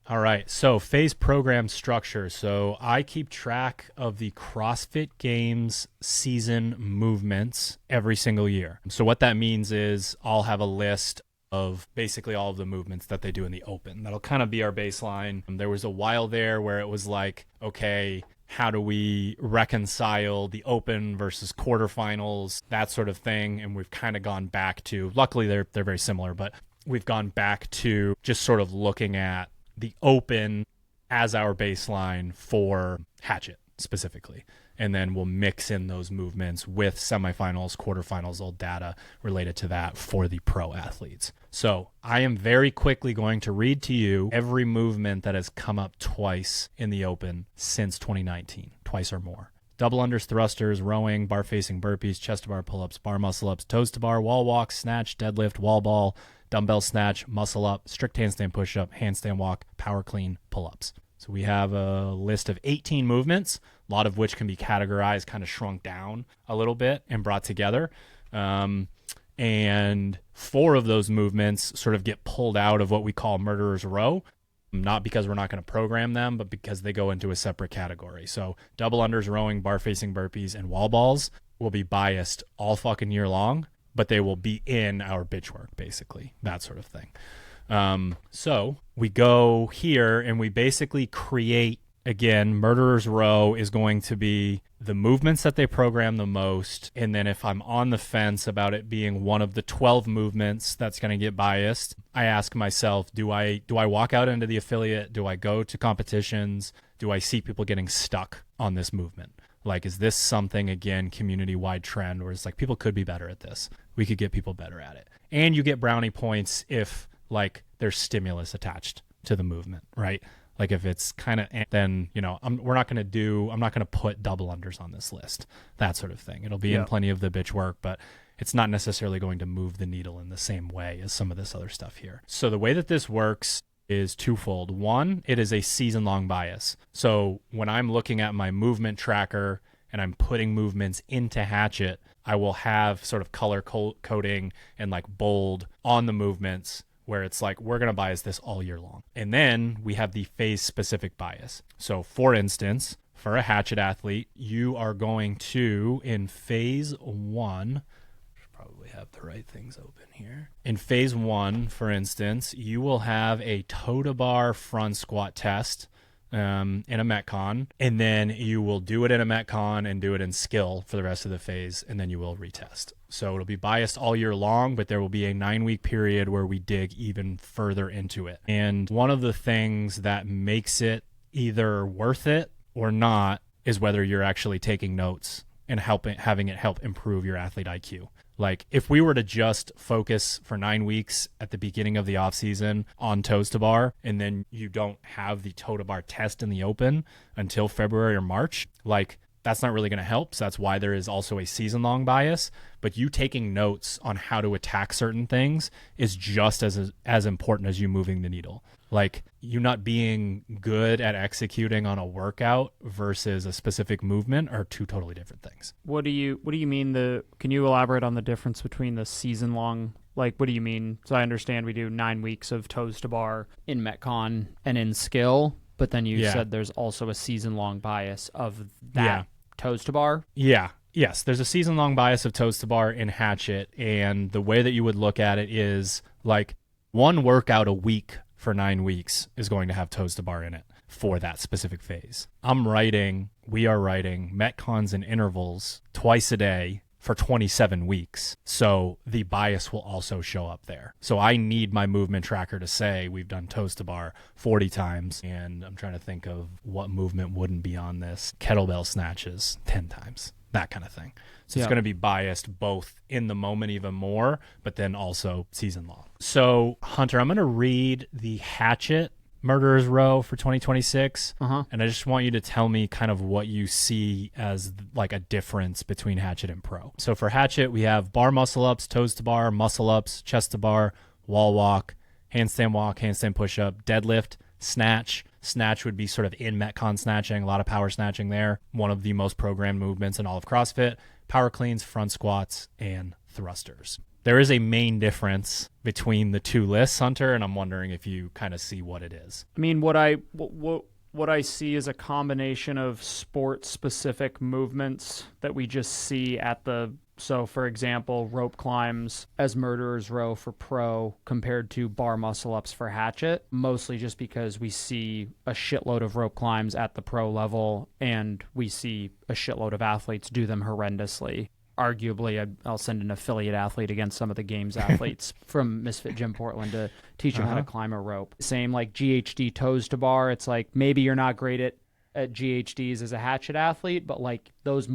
All right, so phase program structure. So I keep track of the CrossFit Games season movements every single year. So what that means is I'll have a list of basically all of the movements that they do in the open. That'll kind of be our baseline. There was a while there where it was like, okay, how do we reconcile the open versus quarterfinals, that sort of thing? And we've kind of gone back to, luckily they're very similar, but we've gone back to just sort of looking at the open as our baseline for Hatchet specifically. And then we'll mix in those movements with semifinals, quarterfinals, old data related to that for the pro athletes. So I am very quickly going to read to you every movement that has come up twice in the open since 2019, twice or more. Double unders, thrusters, rowing, bar facing burpees, chest to bar pull-ups, bar muscle ups, toes to bar, wall walk, snatch, deadlift, wall ball, dumbbell snatch, muscle up, strict handstand push-up, handstand walk, power clean, pull-ups. So we have a list of 18 movements, a lot of which can be categorized, kind of shrunk down a little bit and brought together. And 4 of those movements sort of get pulled out of what we call murderer's row, not because we're not going to program them, but because they go into a separate category. So double unders, rowing, bar facing burpees, and wall balls will be biased all fucking year long, but they will be in our bitch work, basically, that sort of thing. So we go here and we basically create, again, murderer's row is going to be the movements that they program the most. And then if I'm on the fence about it being one of the 12 movements that's going to get biased, I ask myself, do I walk out into the affiliate? Do I go to competitions? Do I see people getting stuck on this movement? Like, is this something, again, community-wide trend where it's like people could be better at this? We could get people better at it. And you get brownie points if, like, there's stimulus attached to the movement, right? Like if it's kind of, then, you know, I'm not going to put double unders on this list, that sort of thing. It'll be in plenty of the bitch work, but it's not necessarily going to move the needle in the same way as some of this other stuff here. So the way that this works is twofold. One, it is a season-long bias. So when I'm looking at my movement tracker and I'm putting movements into Hatchet, I will have sort of color coding and like bold on the movements where it's like, we're going to bias this all year long. And then we have the phase-specific bias. So for instance, for a Hatchet athlete, you are going to, in phase 1, should probably have the right things open here. In phase 1, for instance, you will have a toe-to-bar front squat test in a Metcon, and then you will do it in a Metcon and do it in skill for the rest of the phase, and then you will retest. So it'll be biased all year long, but there will be a 9-week period where we dig even further into it. And one of the things that makes it either worth it or not is whether you're actually taking notes and having it help improve your athlete IQ. Like if we were to just focus for 9 weeks at the beginning of the off season on toes to bar, and then you don't have the toe to bar test in the open until February or March, like that's not really going to help. So that's why there is also a season long bias, but you taking notes on how to attack certain things is just as important as you moving the needle. Like you not being good at executing on a workout versus a specific movement are two totally different things. What do you mean can you elaborate on the difference between the season long, like what do you mean? So I understand we do 9 weeks of toes to bar in Metcon and in skill, but then you said there's also a season long bias of that toes to bar? Yeah. Yes, there's a season long bias of toes to bar in Hatchet, and the way that you would look at it is like one workout a week for 9 weeks is going to have toes to bar in it for that specific phase. We are writing Metcons and intervals twice a day for 27 weeks. So the bias will also show up there. So I need my movement tracker to say we've done toes to bar 40 times. And I'm trying to think of what movement wouldn't be on this. Kettlebell snatches 10 times, that kind of thing. So it's going to be biased both in the moment even more, but then also season long. So Hunter, I'm going to read the Hatchet Murderer's Row for 2026. And I just want you to tell me kind of what you see as like a difference between Hatchet and Pro. So for Hatchet, we have bar muscle ups, toes to bar, muscle ups, chest to bar, wall walk, handstand push up, deadlift, snatch. Snatch would be sort of in Metcon snatching, a lot of power snatching there. One of the most programmed movements in all of CrossFit. Power cleans, front squats, and thrusters. There is a main difference between the two lists, Hunter, and I'm wondering if you kind of see what it is. I mean, what I see is a combination of sport-specific movements that we just see at the... So, for example, rope climbs as Murderer's Row for Pro compared to bar muscle-ups for Hatchet, mostly just because we see a shitload of rope climbs at the pro level, and we see a shitload of athletes do them horrendously. Arguably, I'll send an affiliate athlete against some of the games athletes from Misfit Gym Portland to teach them how to climb a rope. Same like GHD toes to bar. It's like maybe you're not great at GHDs as a Hatchet athlete, but like those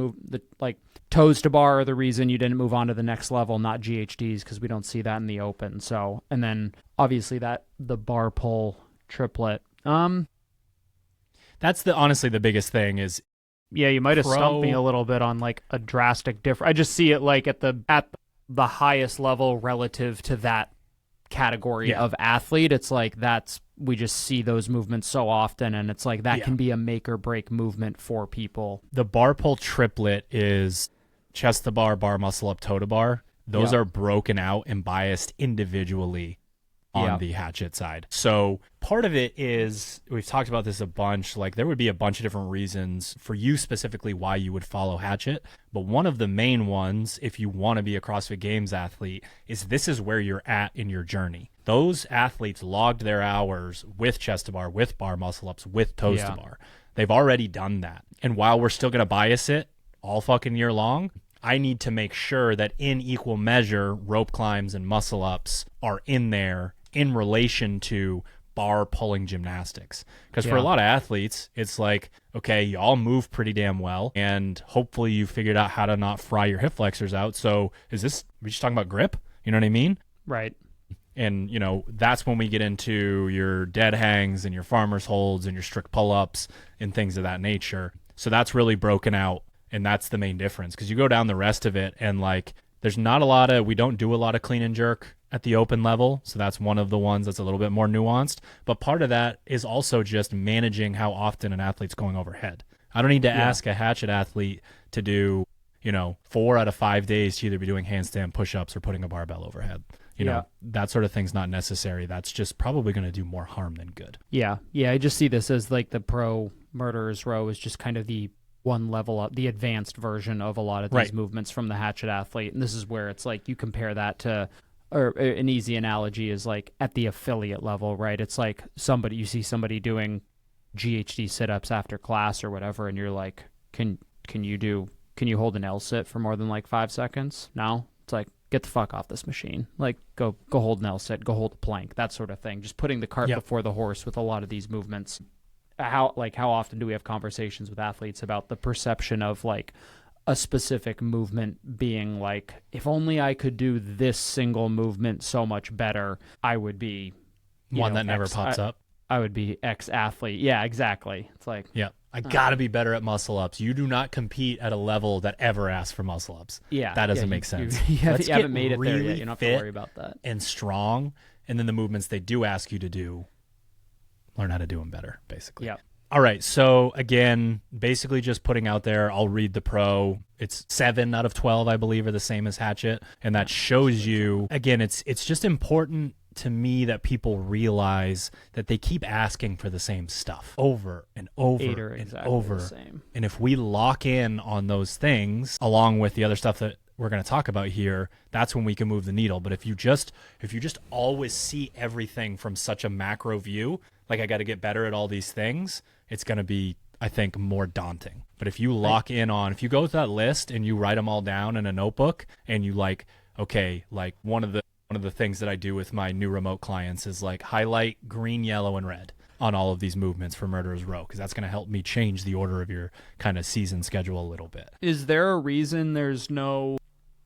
like toes to bar are the reason you didn't move on to the next level, not GHDs, because we don't see that in the open. So, and then obviously the bar pull triplet. That's honestly the biggest thing is. Yeah, you might have stumped me a little bit on like a drastic difference. I just see it like at the highest level relative to that category of athlete. It's like we just see those movements so often, and it's like that can be a make or break movement for people. The bar pull triplet is chest to bar, bar muscle up, toe to bar. those Yeah. are broken out and biased individually on the hatchet side. So part of it is, we've talked about this a bunch, like there would be a bunch of different reasons for you specifically why you would follow hatchet. But one of the main ones, if you want to be a CrossFit Games athlete, is this is where you're at in your journey. Those athletes logged their hours with chest to bar, with bar muscle ups, with toes to bar. They've already done that. And while we're still going to bias it all fucking year long, I need to make sure that in equal measure, rope climbs and muscle ups are in there in relation to bar pulling gymnastics. Because for a lot of athletes, it's like, okay, you all move pretty damn well, and hopefully you figured out how to not fry your hip flexors out. So are we just talking about grip? You know what I mean? Right. And, that's when we get into your dead hangs and your farmer's holds and your strict pull-ups and things of that nature. So that's really broken out, and that's the main difference. Because you go down the rest of it, and like, there's not we don't do a lot of clean and jerk at the open level. So that's one of the ones that's a little bit more nuanced. But part of that is also just managing how often an athlete's going overhead. I don't need to ask a hatchet athlete to do, 4 out of 5 days to either be doing handstand push-ups or putting a barbell overhead. You know, that sort of thing's not necessary. That's just probably going to do more harm than good. Yeah. Yeah. I just see this as like the pro murderer's row is just kind of the one level up, the advanced version of a lot of these movements from the hatchet athlete. And this is where it's like you compare that to, or an easy analogy is like at the affiliate level, right? It's like you see somebody doing GHD sit-ups after class or whatever, and you're like, can you hold an L sit for more than like 5 seconds? No. It's like, get the fuck off this machine. Like, go hold an L sit, go hold a plank, that sort of thing. Just putting the cart before the horse with a lot of these movements. How often do we have conversations with athletes about the perception of like a specific movement being like, if only I could do this single movement so much better, I would be one that never pops up. I would be X athlete. Yeah, exactly. It's like, I got to be better at muscle ups. You do not compete at a level that ever asks for muscle ups. Yeah. That doesn't make sense. You haven't made it there yet. You don't have to worry about that. And strong. And then the movements they do ask you to do, learn how to do them better, basically. Yeah. All right. So again, basically just putting out there, I'll read the pro. It's 7 out of 12, I believe, are the same as hatchet. And that shows you, again, it's just important to me that people realize that they keep asking for the same stuff over and over and over. The same. And if we lock in on those things, along with the other stuff that we're going to talk about here, that's when we can move the needle. But if you just always see everything from such a macro view, like I got to get better at all these things, it's going to be, I think, more daunting. But if you lock in on, if you go with that list and you write them all down in a notebook, and you like, okay, like one of the things that I do with my new remote clients is like highlight green, yellow, and red on all of these movements for Murderer's Row, because that's going to help me change the order of your kind of season schedule a little bit. Is there a reason there's no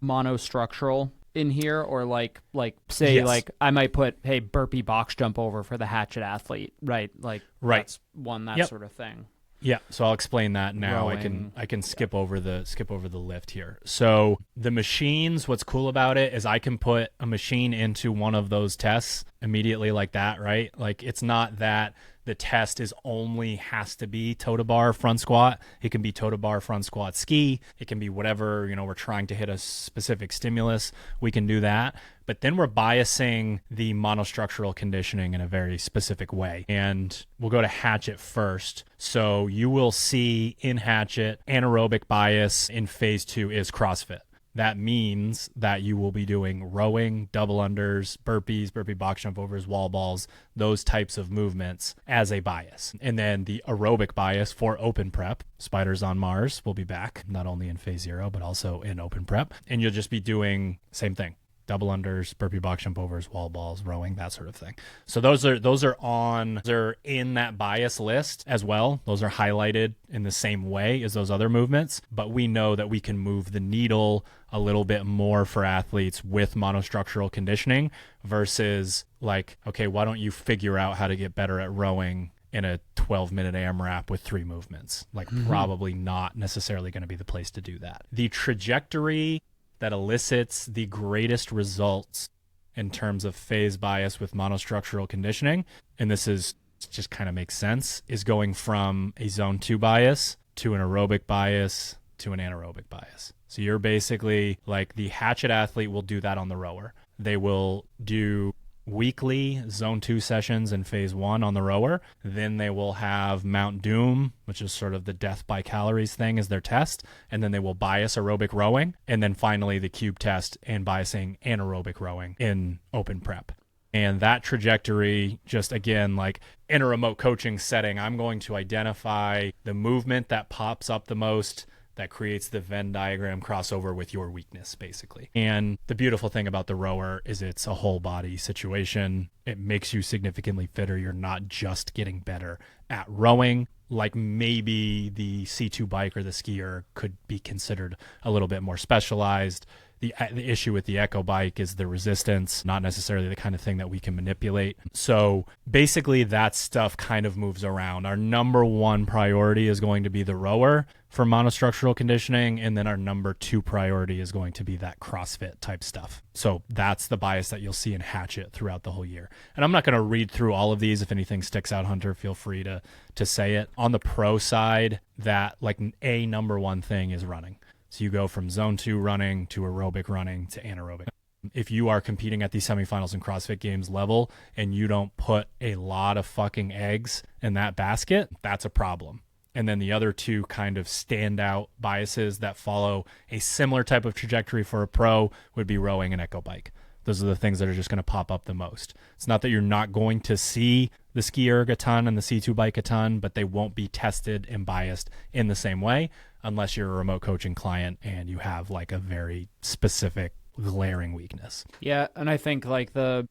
monostructural in here, or like say like I might put, hey, burpee box jump over for the hatchet athlete, right? Like that's one sort of thing. Yeah, so I'll explain that now. Rowing. I can skip over the lift here. So the machines, what's cool about it is I can put a machine into one of those tests immediately like that, right? Like it's not that the test only has to be toe to bar front squat. It can be toe to bar front squat ski. It can be whatever, we're trying to hit a specific stimulus. We can do that. But then we're biasing the monostructural conditioning in a very specific way. And we'll go to hatchet first. So you will see in hatchet, anaerobic bias in phase 2 is CrossFit. That means that you will be doing rowing, double unders, burpees, burpee box jump overs, wall balls, those types of movements as a bias. And then the aerobic bias for open prep, Spiders on Mars will be back, not only in phase 0, but also in open prep. And you'll just be doing same thing. Double unders, burpee box jump overs, wall balls, rowing, that sort of those So those are in that bias list as well. Those are highlighted in the same way as those other movements, but we know that we can move the needle a little bit more for athletes with monostructural conditioning versus like, okay, why don't you figure out how to get better at rowing in a 12-minute AMRAP with 3 movements? Like probably not necessarily going to be the place to do that. The trajectory that elicits the greatest results in terms of phase bias with monostructural conditioning, and this is just kind of makes sense, is going from a zone 2 bias to an aerobic bias to an anaerobic bias. So you're basically like the hatchet athlete will do that on the rower. They will do weekly zone 2 sessions in phase 1 on the rower. Then they will have Mount Doom, which is sort of the death by calories thing, as their test. And then they will bias aerobic rowing. And then finally the cube test and biasing anaerobic rowing in open prep. And that trajectory, just again, like in a remote coaching setting, I'm going to identify the movement that pops up the most, that creates the Venn diagram crossover with your weakness, basically. And the beautiful thing about the rower is it's a whole body situation. It makes you significantly fitter. You're not just getting better at rowing, like maybe the C2 bike or the skier could be considered a little bit more specialized. The issue with the Echo bike is the resistance, not necessarily the kind of thing that we can manipulate. So basically that stuff kind of moves around. Our number 1 priority is going to be the rower for monostructural conditioning, and then our number 2 priority is going to be that CrossFit type stuff. So that's the bias that you'll see in Hatchet throughout the whole year. And I'm not going to read through all of these. If anything sticks out, Hunter, feel free to say it. On the pro side, that like a number 1 thing is running. So you go from zone 2 running to aerobic running to anaerobic. If you are competing at these semifinals and CrossFit Games level and you don't put a lot of fucking eggs in that basket, that's a problem. And then the other 2 kind of standout biases that follow a similar type of trajectory for a pro would be rowing and echo bike. Those are the things that are just going to pop up the most. It's not that you're not going to see the ski erg a ton and the C2 bike a ton, but they won't be tested and biased in the same way unless you're a remote coaching client and you have like a very specific glaring weakness. Yeah, and I think like to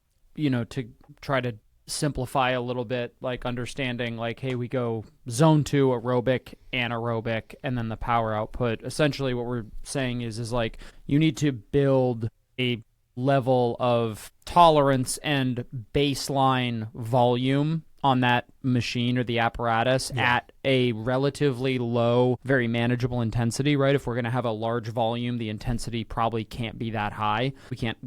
try to simplify a little bit, like understanding like, hey, we go zone 2 aerobic, anaerobic, and then the power output. Essentially what we're saying is like you need to build a level of tolerance and baseline volume on that machine or the apparatus at a relatively low, very manageable intensity, right? If we're going to have a large volume, the intensity probably can't be that high. We can't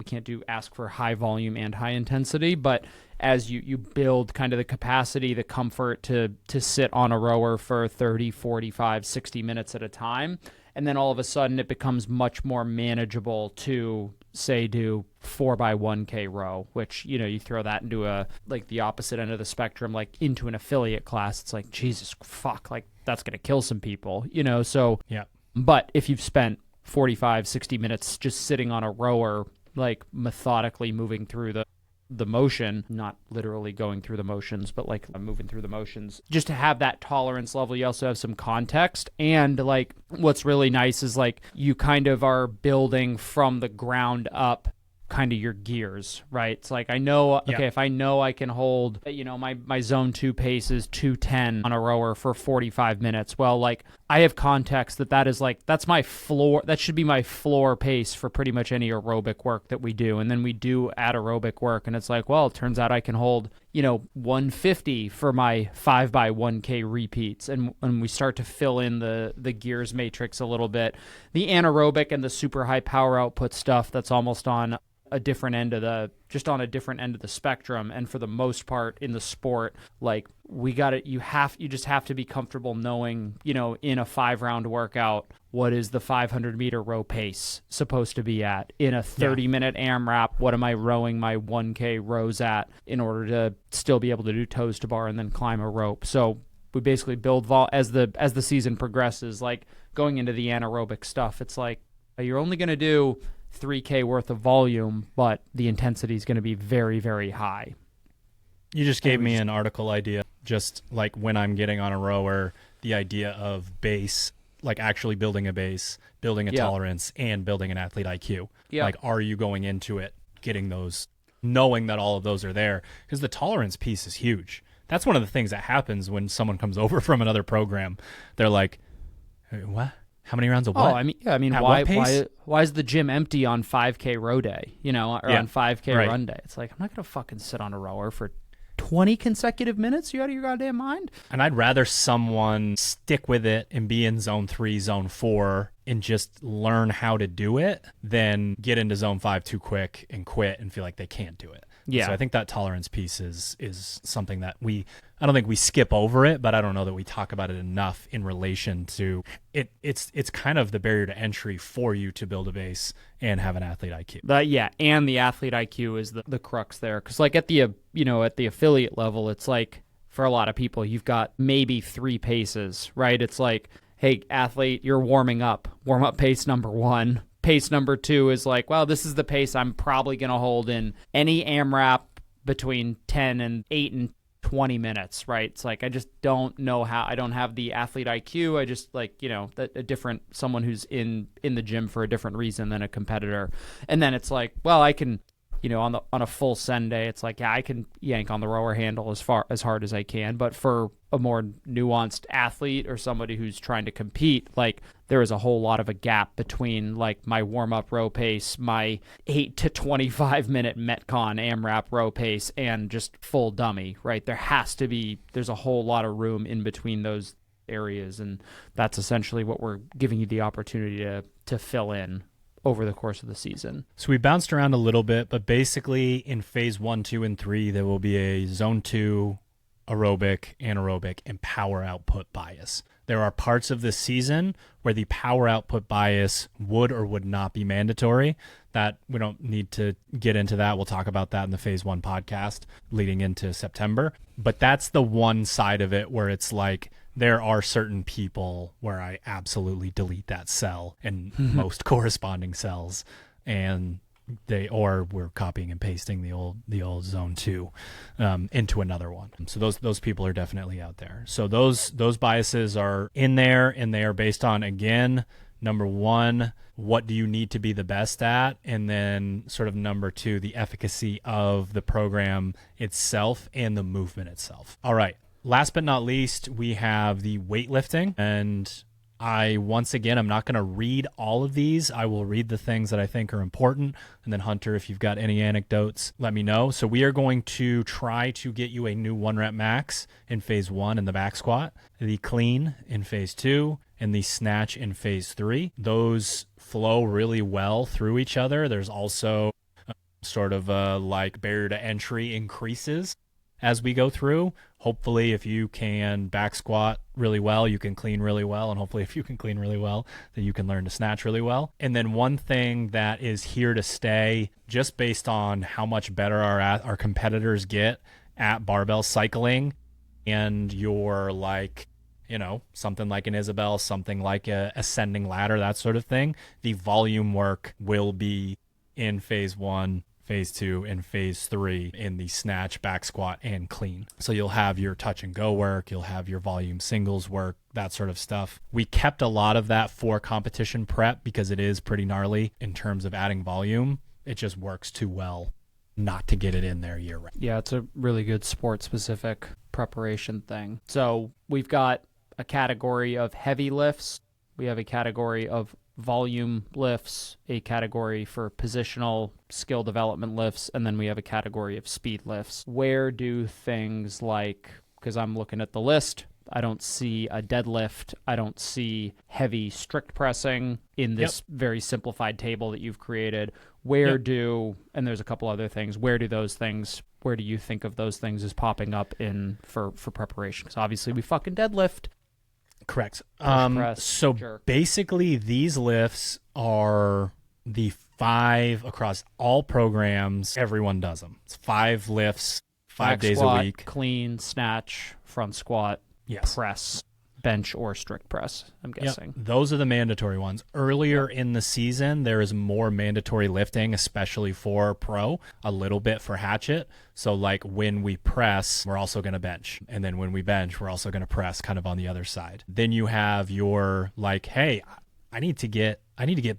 ask for high volume and high intensity, but as you build kind of the capacity, the comfort to sit on a rower for 30, 45, 60 minutes at a time, and then all of a sudden it becomes much more manageable to say do 4x1K row, which, you throw that into the opposite end of the spectrum, like into an affiliate class. It's like, Jesus fuck, like that's going to kill some people, so. Yeah. But if you've spent 45, 60 minutes just sitting on a rower, like methodically moving through the motion, not literally going through the motions, but like moving through the motions, just to have that tolerance level, you also have some context. And like what's really nice is like you kind of are building from the ground up kind of your gears, right? It's like I know, okay, if I know I can hold, my zone 2 pace is 210 on a rower for 45 minutes. Well, like I have context that is like, that's my floor. That should be my floor pace for pretty much any aerobic work that we do. And then we do add aerobic work. And it's like, well, it turns out I can hold, 150 for my 5x1K repeats. And when we start to fill in the gears matrix a little bit, the anaerobic and the super high power output stuff, that's almost on a different end of the spectrum. And for the most part in the sport, like you just have to be comfortable knowing, in a 5-round workout, what is the 500 meter row pace supposed to be at? In a 30-minute AMRAP, what am I rowing my 1K rows at in order to still be able to do toes to bar and then climb a rope? So we basically build as the season progresses, like going into the anaerobic stuff, it's like you're only going to do 3K worth of volume, but the intensity is going to be very, very high. You just gave me an article idea, just like when I'm getting on a rower, the idea of base, like actually building a base, building a tolerance, and building an athlete IQ. Yeah. Like, are you going into it getting those, knowing that all of those are there? Because the tolerance piece is huge. That's one of the things that happens when someone comes over from another program. They're like, hey, what? How many rounds of what? Oh, I mean, why is the gym empty on 5K row day, or on 5K run day? It's like, I'm not going to fucking sit on a rower for 20 consecutive minutes. You out of your goddamn mind? And I'd rather someone stick with it and be in zone 3, zone 4 and just learn how to do it than get into zone 5 too quick and quit and feel like they can't do it. Yeah. So I think that tolerance piece is something that I don't think we skip over it, but I don't know that we talk about it enough in relation to it. It's kind of the barrier to entry for you to build a base and have an athlete IQ. And the athlete IQ is the crux there. Because like at the affiliate level, it's like for a lot of people, you've got maybe 3 paces, right? It's like, hey, athlete, you're warming up. Warm up pace number 1. Pace number 2 is like, well, this is the pace I'm probably going to hold in any AMRAP between 10 and 8 and 20 minutes, right? It's like, I just don't know how. I don't have the athlete IQ. I just like, someone who's in the gym for a different reason than a competitor. And then it's like, well, I can, on a full send day, it's like, yeah, I can yank on the rower handle as hard as I can. But for a more nuanced athlete or somebody who's trying to compete, like there is a whole lot of a gap between like my warm-up row pace, my 8 to 25 minute Metcon AMRAP row pace, and just full dummy, right? There's a whole lot of room in between those areas, and that's essentially what we're giving you the opportunity to fill in over the course of the season. So we bounced around a little bit, but basically in phase 1, 2, and 3, there will be a zone 2 aerobic, anaerobic, and power output bias. There are parts of this season where the power output bias would or would not be mandatory. That we don't need to get into that. We'll talk about that in the phase 1 podcast leading into September. But that's the one side of it where it's like, there are certain people where I absolutely delete that cell and most corresponding cells, and we're copying and pasting the old zone 2 into another one. So those people are definitely out there. So those biases are in there, and they are based on, again, number 1, what do you need to be the best at? And then sort of number 2, the efficacy of the program itself and the movement itself. All right. Last but not least, we have the weightlifting. And I'm not going to read all of these. I will read the things that I think are important. And then Hunter, if you've got any anecdotes, let me know. So we are going to try to get you a new 1 rep max in phase 1 in the back squat, the clean in phase 2, and the snatch in phase 3. Those flow really well through each other. There's also sort of like barrier to entry increases as we go through. Hopefully, if you can back squat really well, you can clean really well. And hopefully, if you can clean really well, then you can learn to snatch really well. And then one thing that is here to stay, just based on how much better our competitors get at barbell cycling, and your something like an Isabel, something like a ascending ladder, that sort of thing, the volume work will be in phase 1, phase 2, and phase 3 in the snatch, back squat, and clean. So you'll have your touch and go work, you'll have your volume singles work, that sort of stuff. We kept a lot of that for competition prep because it is pretty gnarly in terms of adding volume. It just works too well not to get it in there year round. Yeah, it's a really good sport-specific preparation thing. So we've got a category of heavy lifts. We have a category of volume lifts, a category for positional skill development lifts, and then we have a category of speed lifts. Where do things like, because I'm looking at the list, I don't see a deadlift, I don't see heavy strict pressing in this very simplified table that you've created. And there's a couple other things, where do you think of those things as popping up in for preparation? Because obviously we fucking deadlift. Correct. Press, so jerk. Basically these lifts are the 5 across all programs. Everyone does them. It's 5 lifts, 5 Back days squat, a week. Clean, snatch, front squat, press, bench, or strict press, I'm guessing. Yep. Those are the mandatory ones. Earlier in the season, there is more mandatory lifting, especially for pro, a little bit for hatchet. So like when we press, we're also going to bench. And then when we bench, we're also going to press kind of on the other side. Then you have your like, hey, I need to get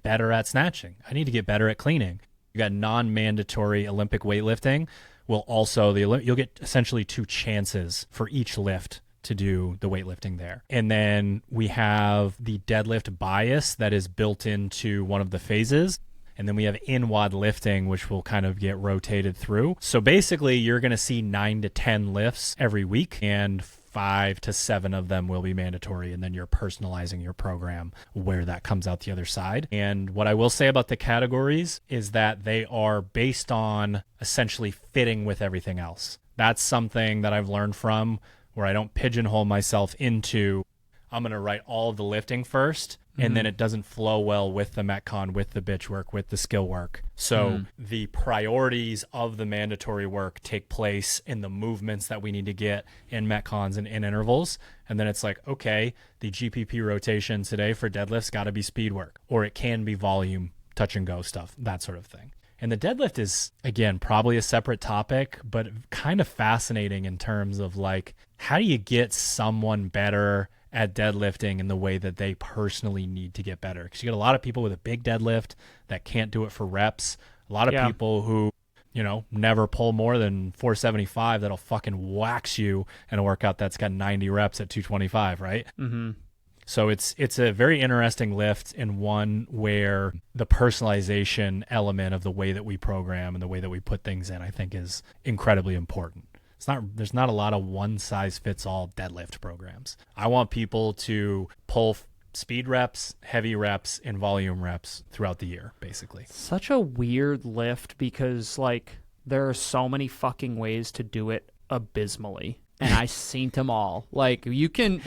better at snatching. I need to get better at cleaning. You got non-mandatory Olympic weightlifting. You'll get essentially 2 chances for each lift to do the weightlifting there. And then we have the deadlift bias that is built into one of the phases. And then we have in-WOD lifting, which will kind of get rotated through. So basically, you're going to see 9 to 10 lifts every week. And 5 to 7 of them will be mandatory, and then you're personalizing your program where that comes out the other side. And what I will say about the categories is that they are based on essentially fitting with everything else. That's something that I've learned from where I don't pigeonhole myself into, I'm going to write all of the lifting first, and then it doesn't flow well with the Metcon, with the bitch work, with the skill work. So the priorities of the mandatory work take place in the movements that we need to get in Metcons and in intervals. And then it's like, okay, the GPP rotation today for deadlifts got to be speed work, or it can be volume, touch and go stuff, that sort of thing. And the deadlift is, again, probably a separate topic, but kind of fascinating in terms of like, how do you get someone better at deadlifting in the way that they personally need to get better? Because you get a lot of people with a big deadlift that can't do it for reps. A lot of people who, never pull more than 475 that'll fucking wax you in a workout that's got 90 reps at 225, right? Mm-hmm. So it's a very interesting lift, and one where the personalization element of the way that we program and the way that we put things in, I think, is incredibly important. There's not a lot of one size fits all deadlift programs. I want people to pull speed reps, heavy reps, and volume reps throughout the year, basically. Such a weird lift because like there are so many fucking ways to do it abysmally, and I seen them all. Like you can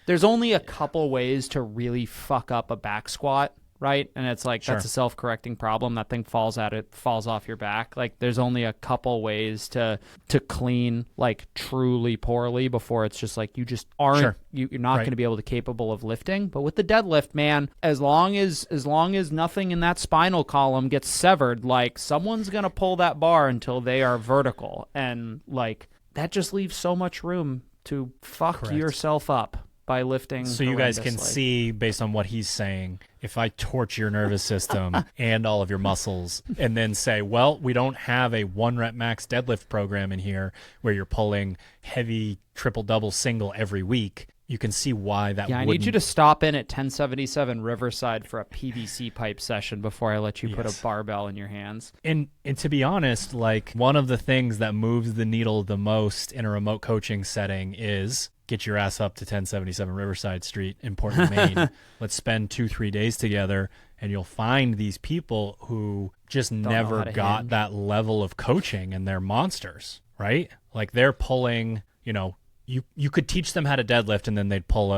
there's only a couple ways to really fuck up a back squat, right? And it's like, that's a self-correcting problem. That thing falls off your back. Like there's only a couple ways to clean like truly poorly before it's just like, you just aren't, you're not going to be able to capable of lifting. But with the deadlift, man, as long as nothing in that spinal column gets severed, like someone's going to pull that bar until they are vertical. And like, that just leaves so much room to fuck yourself up by lifting. So you guys can see, based on what he's saying, if I torch your nervous system and all of your muscles and then say, well, we don't have a 1 rep max deadlift program in here where you're pulling heavy triple double single every week, you can see why that I need you to stop in at 1077 Riverside for a PVC pipe session before I let you put a barbell in your hands. And to be honest, like one of the things that moves the needle the most in a remote coaching setting is get your ass up to 1077 Riverside Street in Portland, Maine. Let's spend 2-3 days together, and you'll find these people who just never got that level of coaching, and they're monsters, right? Like they're pulling, you could teach them how to deadlift, and then they'd pull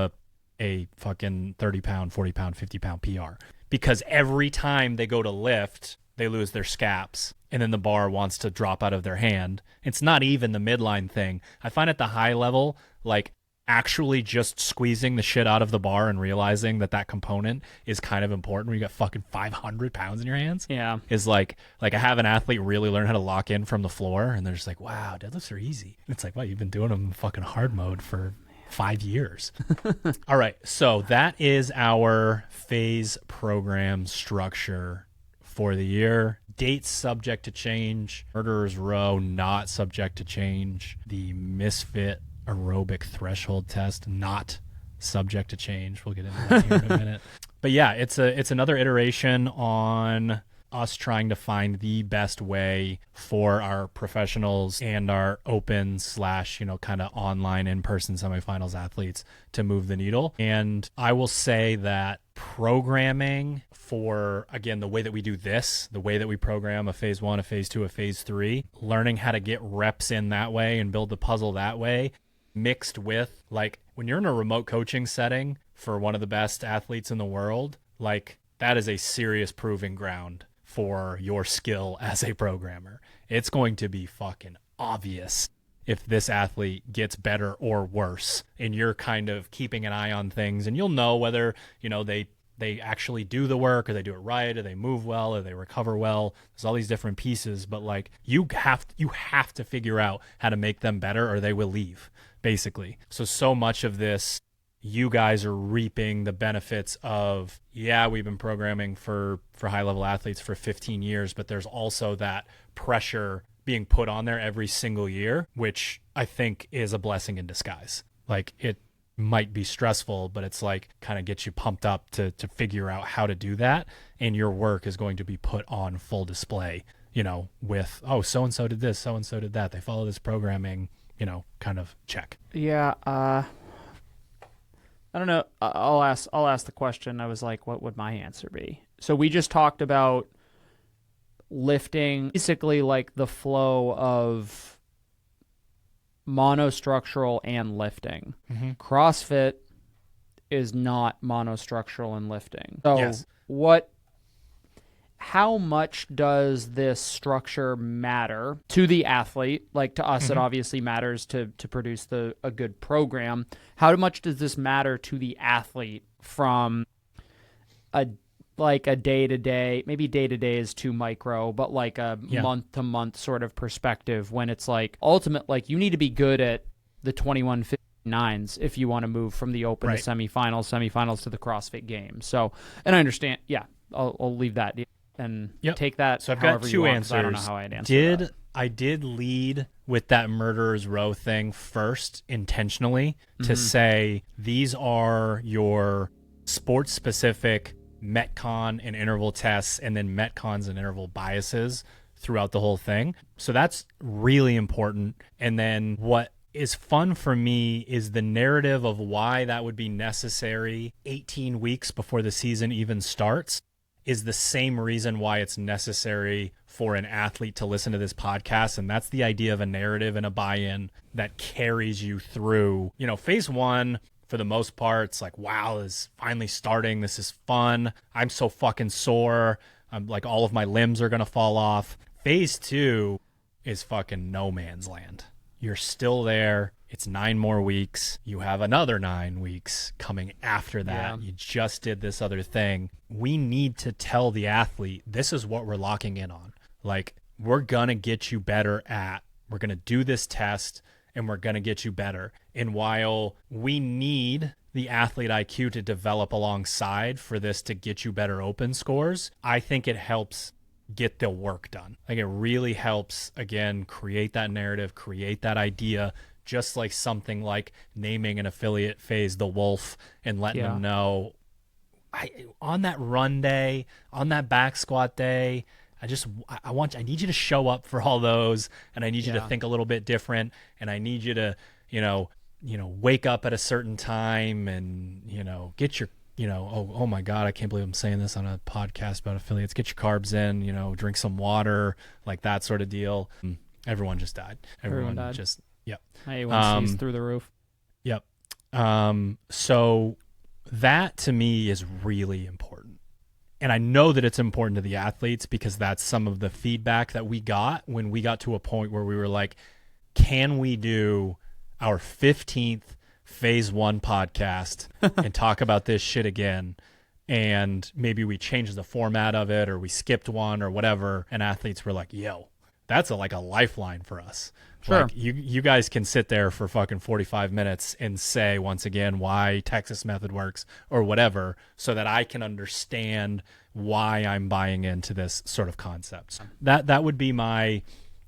a fucking 30-pound, 40-pound, 50-pound PR. Because every time they go to lift, they lose their scaps, and then the bar wants to drop out of their hand. It's not even the midline thing. I find at the high level, like actually just squeezing the shit out of the bar and realizing that component is kind of important when you got fucking 500 pounds in your hands. Yeah. Is like I have an athlete really learn how to lock in from the floor, and they're just like, wow, deadlifts are easy. And it's like, wow, you've been doing them in fucking hard mode for 5 years. All right. So that is our phase program structure for the year. Dates subject to change. Murderer's Row not subject to change. The Misfit aerobic threshold test not subject to change. We'll get into that here in a minute. But yeah, it's another iteration on us trying to find the best way for our professionals and our open / kind of online in-person semifinals athletes to move the needle. And I will say that programming for, again, the way that we do this, the way that we program a phase 1, a phase 2, a phase 3, learning how to get reps in that way and build the puzzle that way, mixed with like when you're in a remote coaching setting for one of the best athletes in the world, like that is a serious proving ground for your skill as a programmer. It's going to be fucking obvious if this athlete gets better or worse, and you're kind of keeping an eye on things, and you'll know whether, they actually do the work, or they do it right, or they move well, or they recover well. There's all these different pieces, but like you have to figure out how to make them better, or they will leave, basically. So much of this, you guys are reaping the benefits of, we've been programming for high level athletes for 15 years, but there's also that pressure being put on there every single year, which I think is a blessing in disguise. Like it might be stressful, but it's like kind of gets you pumped up to figure out how to do that. And your work is going to be put on full display, with, oh, so-and-so did this, so-and-so did that. They follow this programming. kind of check. Yeah. I don't know. I'll ask the question. I was like, what would my answer be? So we just talked about lifting, basically like the flow of monostructural and lifting. CrossFit is not monostructural and lifting. So Yes. how much does this structure matter to the athlete? Like to us, it obviously matters to produce a good program. How much does this matter to the athlete from a day-to-day, maybe day-to-day is too micro, but like a month-to-month sort of perspective when it's like ultimate, like you need to be good at the 2159s if you want to move from the open to semifinals to the CrossFit Games. So, and I understand, I'll leave that and take that. So I've got two answers. I don't know how I'd answer that. I did lead with that murderer's row thing first intentionally to say these are your sports-specific Metcon and interval tests and then Metcons and interval biases throughout the whole thing. So that's really important. And then what is fun for me is the narrative of why that would be necessary 18 weeks before the season even starts is the same reason why it's necessary for an athlete to listen to this podcast. And that's the idea of a narrative and a buy-in that carries you through, phase one. For the most part, it's like, wow, this is finally starting. This is fun. I'm so fucking sore. I'm like, all of my limbs are going to fall off. Phase two is fucking no man's land. You're still there. It's 9 more weeks. You have another 9 weeks coming after that. You just did this other thing. We need to tell the athlete, this is what we're locking in on. Like, we're going to get you better we're going to do this test and we're going to get you better. And while we need the athlete IQ to develop alongside for this to get you better open scores, I think it helps get the work done. Like, it really helps, again, create that narrative, create that idea, just like something like naming an affiliate phase the Wolf and letting them know on that run day, on that back squat day, I need you to show up for all those, and I need you to think a little bit different, and I need you to, wake up at a certain time and, get your, oh my God, I can't believe I'm saying this on a podcast about affiliates. Get your carbs in, drink some water, like that sort of deal. Everyone just died. Everyone died. A1C's through the roof. Yep. So that to me is really important. And I know that it's important to the athletes because that's some of the feedback that we got when we got to a point where we were like, can we do our 15th phase 1 podcast and talk about this shit again? And maybe we changed the format of it or we skipped one or whatever. And athletes were like, yo, that's like a lifeline for us. Sure. Like, you guys can sit there for fucking 45 minutes and say once again why Texas method works or whatever, so that I can understand why I'm buying into this sort of concept. That would be my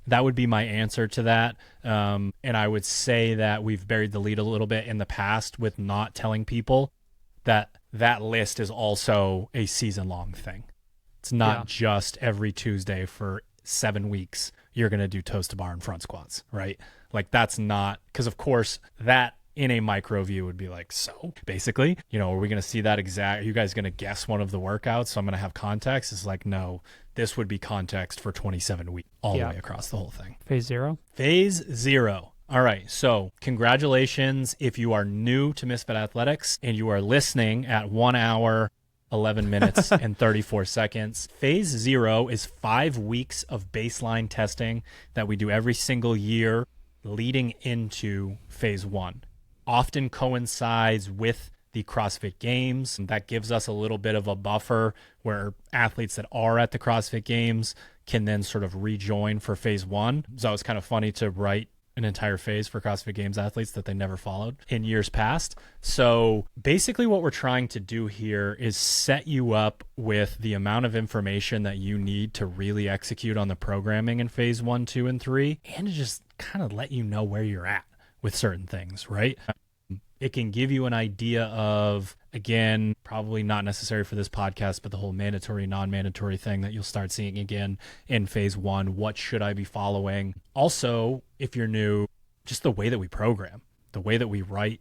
answer to that. And I would say that we've buried the lead a little bit in the past with not telling people that list is also a season-long thing. It's not just every Tuesday for 7 weeks you're going to do toes to bar and front squats, right? Like, that's not, because of course that in a micro view would be like, so basically, are we going to see that are you guys going to guess one of the workouts? So I'm going to have context. It's like, no, this would be context for 27 weeks all the way across the whole thing. Phase 0. Phase 0. All right. So congratulations. If you are new to Misfit Athletics and you are listening at 1 hour, 11 minutes and 34 seconds. Phase 0 is 5 weeks of baseline testing that we do every single year leading into phase 1. Often coincides with the CrossFit Games. That gives us a little bit of a buffer where athletes that are at the CrossFit Games can then sort of rejoin for phase 1. So it's kind of funny to write an entire phase for CrossFit Games athletes that they never followed in years past. So basically what we're trying to do here is set you up with the amount of information that you need to really execute on the programming in phase 1, 2, and 3, and to just kind of let you know where you're at with certain things, right? It can give you an idea of, again, probably not necessary for this podcast, but the whole mandatory, non-mandatory thing that you'll start seeing again in phase 1. What should I be following? Also, if you're new, just the way that we program, the way that we write,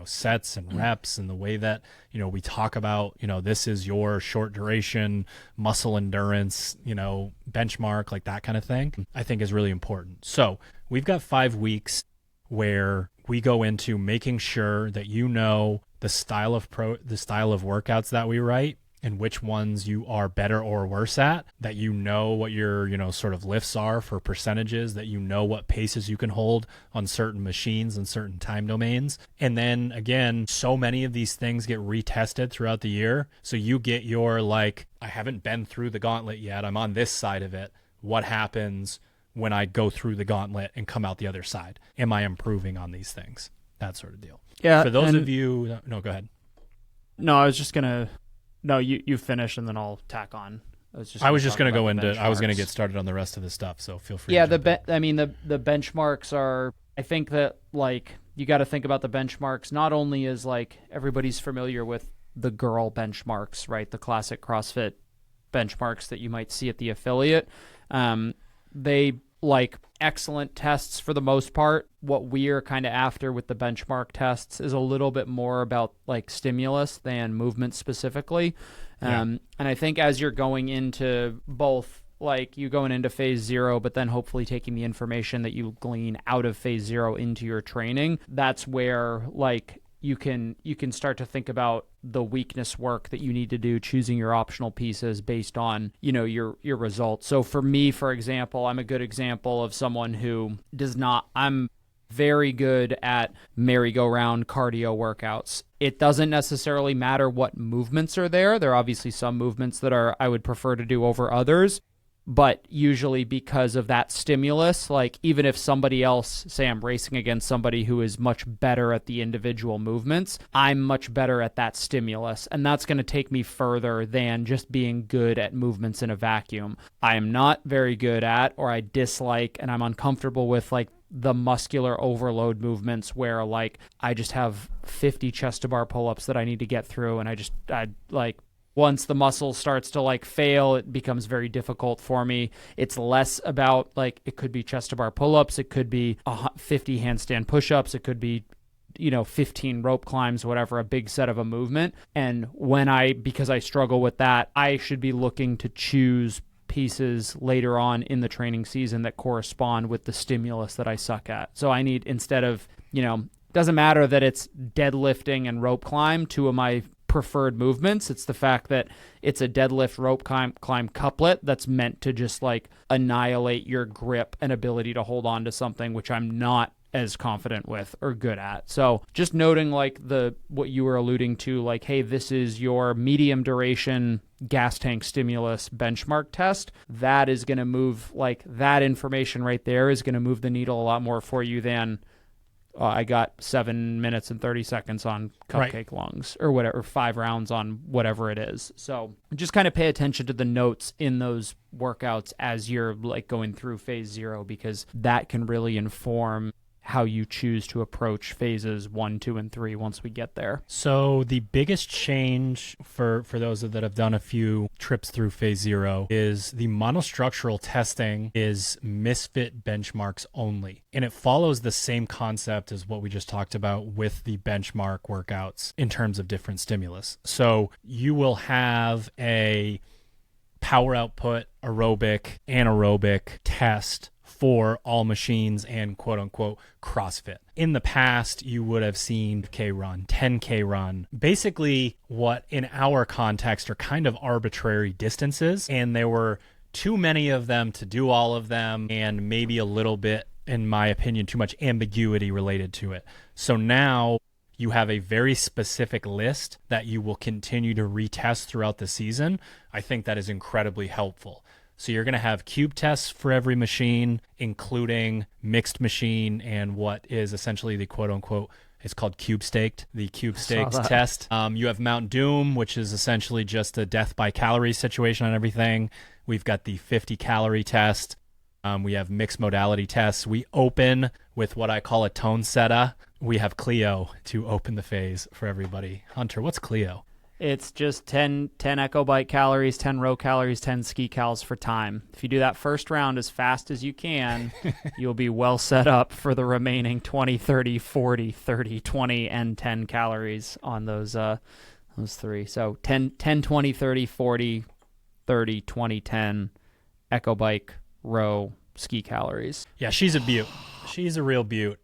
sets and reps, and the way that, we talk about, this is your short duration muscle endurance, benchmark, like that kind of thing, I think is really important. So we've got 5 weeks where we go into making sure that the style of workouts that we write and which ones you are better or worse at, that what your, sort of lifts are for percentages, that what paces you can hold on certain machines and certain time domains. And then again, so many of these things get retested throughout the year. So you get your, like, I haven't been through the gauntlet yet, I'm on this side of it. What happens when I go through the gauntlet and come out the other side? Am I improving on these things? That sort of deal. Yeah. For those of you, no, go ahead. No, I was just gonna. No, you finish and then I'll tack on. I was just gonna go into. I was gonna get started on the rest of the stuff. So feel free. Yeah, the benchmarks are. I think that, like, you got to think about the benchmarks not only as, like, everybody's familiar with the girl benchmarks, right? The classic CrossFit benchmarks that you might see at the affiliate. They, like, excellent tests for the most part. What we're kind of after with the benchmark tests is a little bit more about, like, stimulus than movement specifically. And I think as you're going into both, like, you going into phase 0, but then hopefully taking the information that you glean out of phase 0 into your training, that's where, like, you can start to think about the weakness work that you need to do, choosing your optional pieces based on, your results. So for me, for example, I'm a good example of someone who I'm very good at merry-go-round cardio workouts. It doesn't necessarily matter what movements are there. There are obviously some movements that I would prefer to do over others. But usually because of that stimulus, like, even if somebody else, say I'm racing against somebody who is much better at the individual movements, I'm much better at that stimulus. And that's going to take me further than just being good at movements in a vacuum. I am not very good at, or I dislike, and I'm uncomfortable with, like, the muscular overload movements where, like, I just have 50 chest to bar pull-ups that I need to get through. And once the muscle starts to, like, fail, it becomes very difficult for me. It's less about, like, it could be chest to bar pull-ups, it could be 50 handstand push-ups, it could be 15 rope climbs, whatever, a big set of a movement. And because I struggle with that, I should be looking to choose pieces later on in the training season that correspond with the stimulus that I suck at. So I need, instead of, doesn't matter that it's deadlifting and rope climb, two of my preferred movements. It's the fact that it's a deadlift rope climb couplet that's meant to just, like, annihilate your grip and ability to hold on to something, which I'm not as confident with or good at. So just noting, like, what you were alluding to, like, hey, this is your medium duration gas tank stimulus benchmark test. That is going to move, like, that information right there is going to move the needle a lot more for you than I got 7 minutes and 30 seconds on cupcake lungs or whatever, 5 rounds on whatever it is. So just kind of pay attention to the notes in those workouts as you're, like, going through phase 0, because that can really inform how you choose to approach phases 1, 2, and 3 once we get there. So the biggest change for those that have done a few trips through phase 0 is the monostructural testing is Misfit benchmarks only. And it follows the same concept as what we just talked about with the benchmark workouts in terms of different stimulus. So you will have a power output, aerobic, anaerobic test for all machines and quote unquote CrossFit. In the past, you would have seen K run, 10K run, basically what in our context are kind of arbitrary distances. And there were too many of them to do all of them, and maybe a little bit, in my opinion, too much ambiguity related to it. So now you have a very specific list that you will continue to retest throughout the season. I think that is incredibly helpful. So you're going to have cube tests for every machine, including mixed machine and what is essentially the quote-unquote, it's called cube staked, the cube staked test. You have Mount Doom, which is essentially just a death by calories situation on everything. We've got the 50-calorie test. We have mixed modality tests. We open with what I call a tone seta. We have Clio to open the phase for everybody. Hunter, what's Clio? It's just 10 echo bike calories, 10 row calories, 10 ski cals for time. If you do that first round as fast as you can, you'll be well set up for the remaining 20, 30, 40, 30, 20, and 10 calories on those three. So 10, 20, 30, 40, 30, 20, 10 echo bike, row, ski calories. Yeah, she's a beaut. She's a real beaut.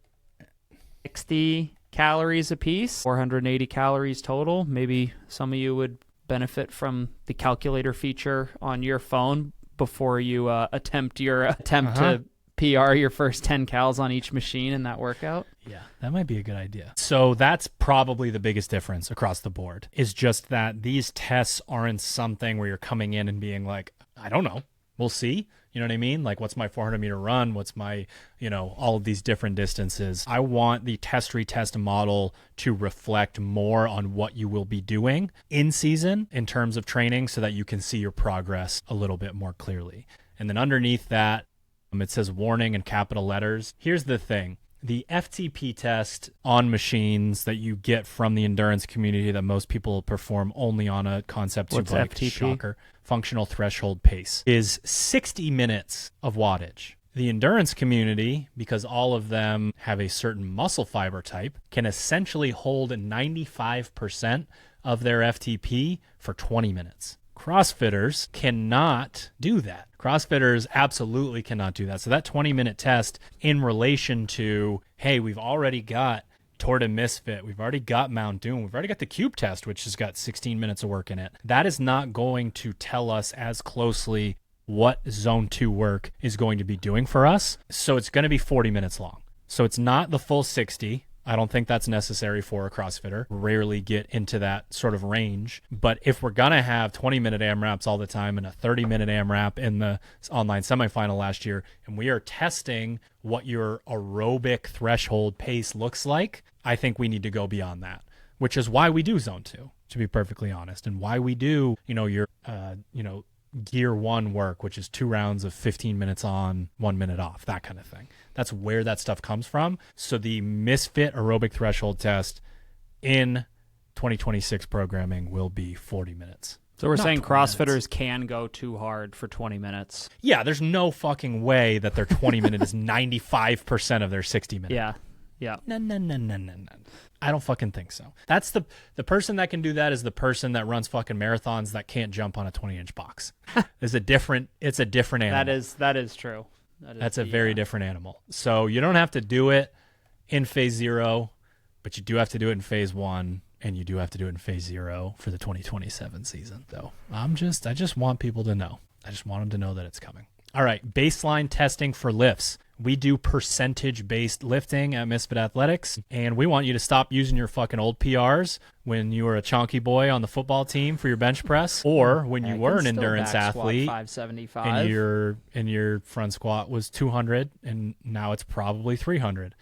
60 calories a piece, 480 calories total. Maybe some of you would benefit from the calculator feature on your phone before you attempt to PR your first 10 cals on each machine in that workout. Yeah, that might be a good idea. So that's probably the biggest difference across the board, is just that these tests aren't something where you're coming in and being like, I don't know, we'll see. You know what I mean? Like, what's my 400-meter run? What's my, all of these different distances? I want the test-retest model to reflect more on what you will be doing in season in terms of training so that you can see your progress a little bit more clearly. And then underneath that, it says warning in capital letters. Here's the thing. The FTP test on machines that you get from the endurance community that most people perform only on a Concept 2 bike, FTP? shocker, functional threshold pace, is 60 minutes of wattage. The endurance community, because all of them have a certain muscle fiber type, can essentially hold 95% of their FTP for 20 minutes. CrossFitters cannot do that. CrossFitters absolutely cannot do that. So that 20-minute test in relation to, hey, we've already got Tour de Misfit, we've already got Mount Doom, we've already got the Cube test, which has got 16 minutes of work in it. That is not going to tell us as closely what Zone 2 work is going to be doing for us. So it's going to be 40 minutes long. So it's not the full 60. I don't think that's necessary for a CrossFitter. Rarely get into that sort of range. But if we're going to have 20-minute AMRAPs all the time and a 30-minute AMRAP in the online semifinal last year, and we are testing what your aerobic threshold pace looks like, I think we need to go beyond that, which is why we do Zone 2, to be perfectly honest, and why we do, your, Gear 1 work, which is 2 rounds of 15 minutes on, 1 minute off, that kind of thing. That's where that stuff comes from. So the Misfit aerobic threshold test in 2026 programming will be 40 minutes. So we're Not saying 20 CrossFitters minutes. Can go too hard for 20 minutes. Yeah, there's no fucking way that their 20 minute is 95% of their 60 minute. Yeah. No. I don't fucking think so. That's the person that can do that is the person that runs fucking marathons that can't jump on a 20-inch box. It's a different animal. That is true. That's a very different animal. So you don't have to do it in phase 0, but you do have to do it in phase 1, and you do have to do it in phase 0 for the 2027 season. So I just want people to know. I just want them to know that it's coming. All right, baseline testing for lifts. We do percentage-based lifting at Misfit Athletics, and we want you to stop using your fucking old PRs when you were a chonky boy on the football team for your bench press, or when you were an endurance athlete 575. and your front squat was 200, and now it's probably 300.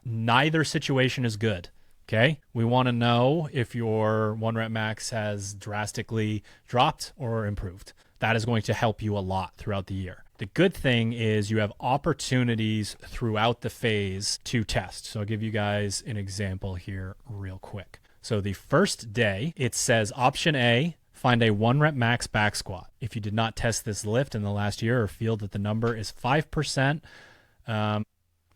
Neither situation is good. Okay, we want to know if your 1 rep max has drastically dropped or improved. That is going to help you a lot throughout the year. The good thing is you have opportunities throughout the phase to test. So I'll give you guys an example here real quick. So the first day, it says option A, find a 1 rep max back squat. If you did not test this lift in the last year or feel that the number is 5%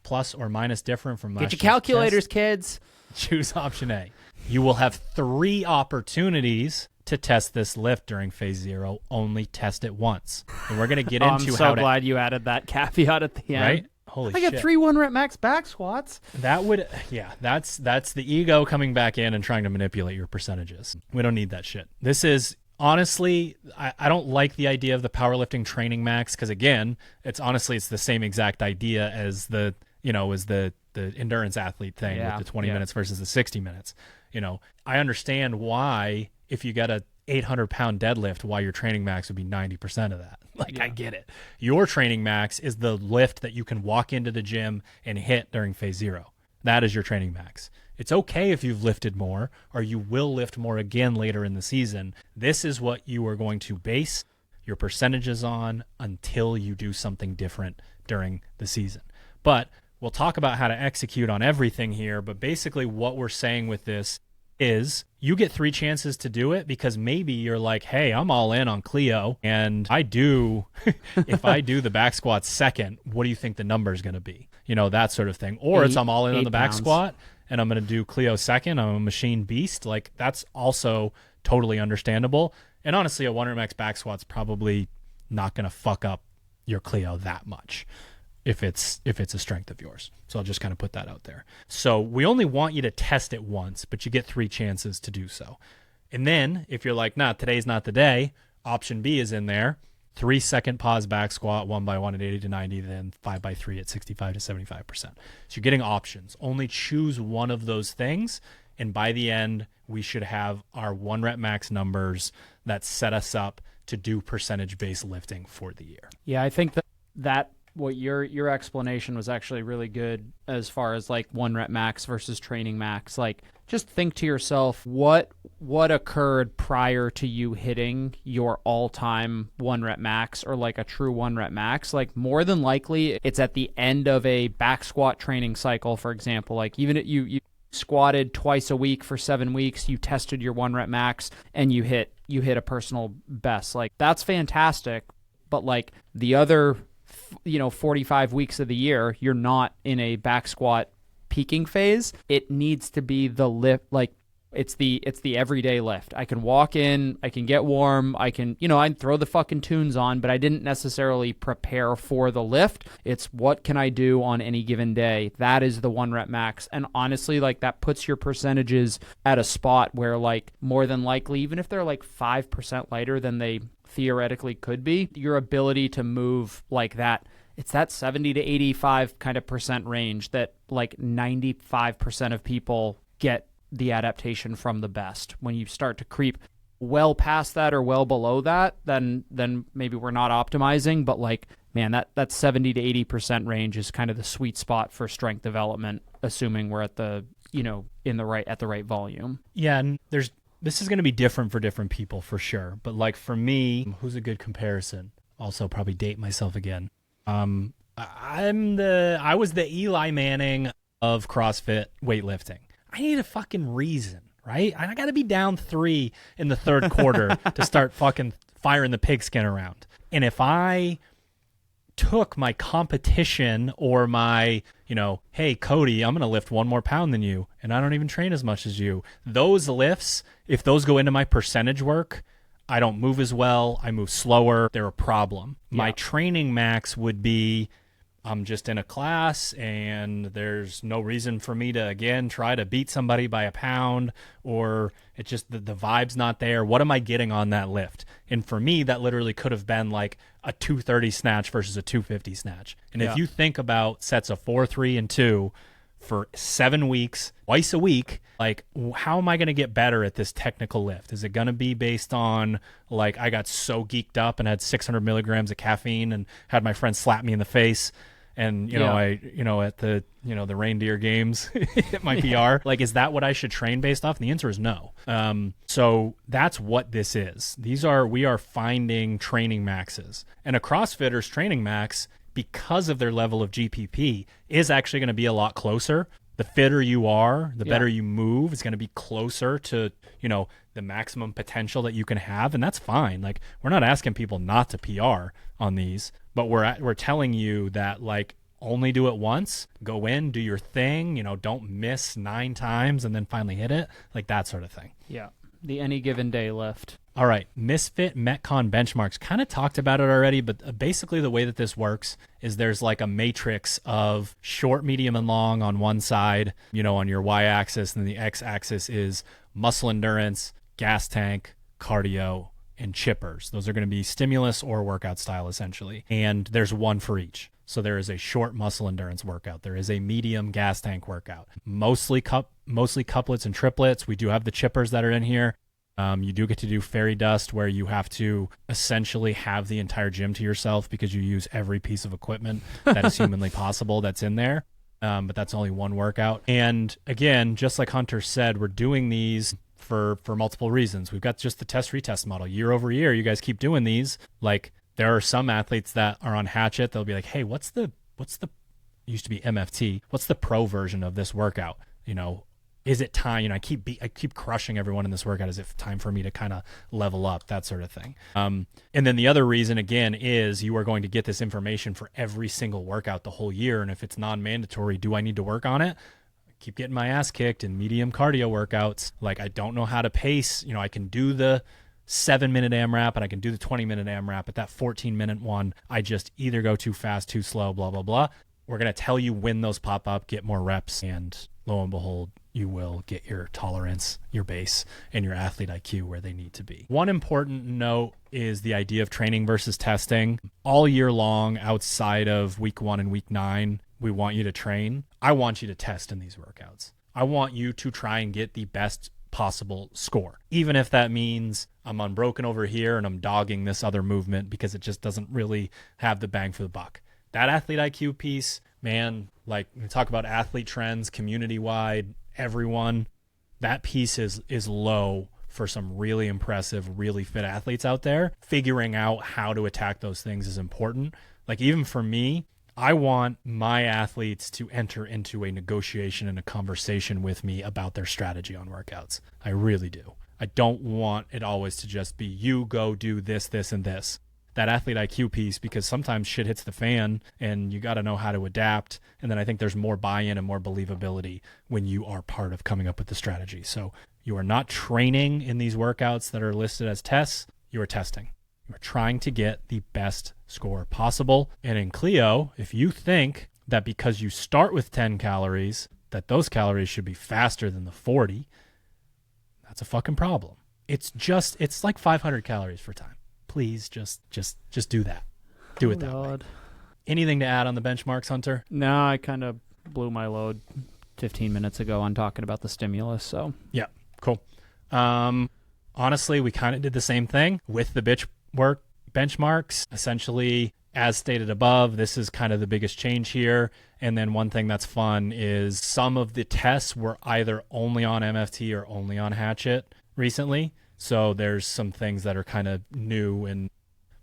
plus or minus different from last year's Get your calculators, test, kids. choose option A. You will have 3 opportunities to test this lift during phase 0. Only test it once. And we're going to get into I'm so glad you added that caveat at the end. Right? Holy I shit. got 3 1 rep max back squats. That's the ego coming back in and trying to manipulate your percentages. We don't need that shit. This is honestly, I don't like the idea of the powerlifting training max because again, it's the same exact idea as the endurance athlete thing with the 20 minutes versus the 60 minutes. I understand why if you got a 800-pound deadlift, why your training max would be 90% of that. I get it. Your training max is the lift that you can walk into the gym and hit during phase 0. That is your training max. It's okay if you've lifted more or you will lift more again later in the season. This is what you are going to base your percentages on until you do something different during the season. But we'll talk about how to execute on everything here. But basically what we're saying with this is you get 3 chances to do it because maybe you're like, hey, I'm all in on Clio and I do, if I do the back squat second, what do you think the number is going to be? That sort of thing. Or it's I'm all in on the back squat and I'm going to do Clio second. I'm a machine beast. Like that's also totally understandable. And honestly, a 1 rep max back squat's probably not going to fuck up your Clio that much if it's a strength of yours. So I'll just kind of put that out there. So we only want you to test it once, but you get 3 chances to do so. And then if you're like, nah, today's not the day, option B is in there. 3-second pause back squat, 1x1 at 80 to 90, then 5x3 at 65 to 75%. So you're getting options. Only choose one of those things. And by the end, we should have our 1 rep max numbers that set us up to do percentage-based lifting for the year. Yeah, I think that what your explanation was actually really good as far as like 1 rep max versus training max. Like just think to yourself, what occurred prior to you hitting your all-time 1 rep max or like a true 1 rep max? Like more than likely it's at the end of a back squat training cycle, for example. Like even if you squatted twice a week for 7 weeks, you tested your 1 rep max and you hit a personal best. Like that's fantastic. But like the other 45 weeks of the year, you're not in a back squat peaking phase. It needs to be the lift. Like it's the everyday lift. I can walk in, I can get warm, I can, I throw the fucking tunes on, but I didn't necessarily prepare for the lift. It's what can I do on any given day? That is the 1 rep max. And honestly, like that puts your percentages at a spot where like more than likely, even if they're like 5% lighter than they theoretically could be, your ability to move like that, it's that 70 to 85 kind of percent range that like 95% of people get the adaptation from the best. When you start to creep well past that or well below that, then maybe we're not optimizing, but like, man, that 70 to 80% range is kind of the sweet spot for strength development, assuming we're at the, at the right volume. Yeah. And this is going to be different for different people for sure. But like for me, who's a good comparison? Also probably date myself again. I was the Eli Manning of CrossFit weightlifting. I need a fucking reason, right? I got to be down 3 in the third quarter to start fucking firing the pigskin around. And if I took my competition or my, hey, Cody, I'm going to lift 1 more pound than you, and I don't even train as much as you. Those lifts, if those go into my percentage work, I don't move as well. I move slower. They're a problem. Yeah. My training max would be I'm just in a class and there's no reason for me to, again, try to beat somebody by a pound, or it's just the vibe's not there. What am I getting on that lift? And for me, that literally could have been like a 230 snatch versus a 250 snatch. And if you think about sets of 4, 3, and 2 for 7 weeks, twice a week, like how am I going to get better at this technical lift? Is it going to be based on like I got so geeked up and had 600 milligrams of caffeine and had my friend slap me in the face? And, I at the, the reindeer games, hit my PR. Like, is that what I should train based off? And the answer is no. So that's what this is. We are finding training maxes. And a CrossFitter's training max, because of their level of GPP, is actually going to be a lot closer. The fitter you are, the better you move. It's going to be closer to, the maximum potential that you can have. And that's fine. Like, we're not asking people not to PR on these. But we're telling you that, like, only do it once, go in, do your thing, don't miss 9 times and then finally hit it, like that sort of thing. Yeah, the any given day lift. All right, Misfit Metcon benchmarks. Kind of talked about it already, but basically the way that this works is there's like a matrix of short, medium, and long on one side, on your y-axis, and the x-axis is muscle endurance, gas tank, cardio, and chippers. Those are going to be stimulus or workout style essentially. And there's one for each. So there is a short muscle endurance workout. There is a medium gas tank workout. Mostly couplets and triplets. We do have the chippers that are in here. You do get to do fairy dust, where you have to essentially have the entire gym to yourself because you use every piece of equipment that is humanly possible that's in there. But that's only one workout. And again, just like Hunter said, we're doing these for multiple reasons. We've got just the test retest model. Year over year, you guys keep doing these. Like, there are some athletes that are on Hatchet. They'll be like, hey, what's the used to be MFT. What's the pro version of this workout? Is it time? You know, I keep crushing everyone in this workout as if time for me to kind of level up, that sort of thing. And then the other reason, again, is you are going to get this information for every single workout the whole year. And if it's non-mandatory, do I need to work on it? I keep getting my ass kicked in medium cardio workouts. Like, I don't know how to pace. You know, I can do the 7-minute AMRAP and I can do the 20-minute AMRAP, but that 14-minute one, I just either go too fast, too slow, blah, blah, blah. We're going to tell you when those pop up, get more reps, and lo and behold, you will get your tolerance, your base, and your athlete IQ where they need to be. One important note is the idea of training versus testing. All year long, outside of week 1 and week 9, we want you to train. I want you to test in these workouts. I want you to try and get the best possible score, even if that means I'm unbroken over here and I'm dogging this other movement because it just doesn't really have the bang for the buck. That athlete IQ piece, man, like we talk about athlete trends, community-wide, everyone, that piece is low for some really impressive, really fit athletes out there. Figuring out how to attack those things is important. Like, even for me, I want my athletes to enter into a negotiation and a conversation with me about their strategy on workouts. I really do. I don't want it always to just be, you go do this, this, and this. That athlete IQ piece, because sometimes shit hits the fan and you got to know how to adapt. And then I think there's more buy-in and more believability when you are part of coming up with the strategy. So you are not training in these workouts that are listed as tests. You are testing. You are trying to get the best score possible. And in Clio, if you think that because you start with 10 calories, that those calories should be faster than the 40, that's a fucking problem. It's like 500 calories for time. Please just do that. Do it that way. Anything to add on the benchmarks, Hunter? No, I kind of blew my load 15 minutes ago on talking about the stimulus. So yeah, cool. Honestly, we kind of did the same thing with the bitch work benchmarks. Essentially, as stated above, this is kind of the biggest change here. And then one thing that's fun is some of the tests were either only on MFT or only on Hatchet recently. So there's some things that are kind of new, and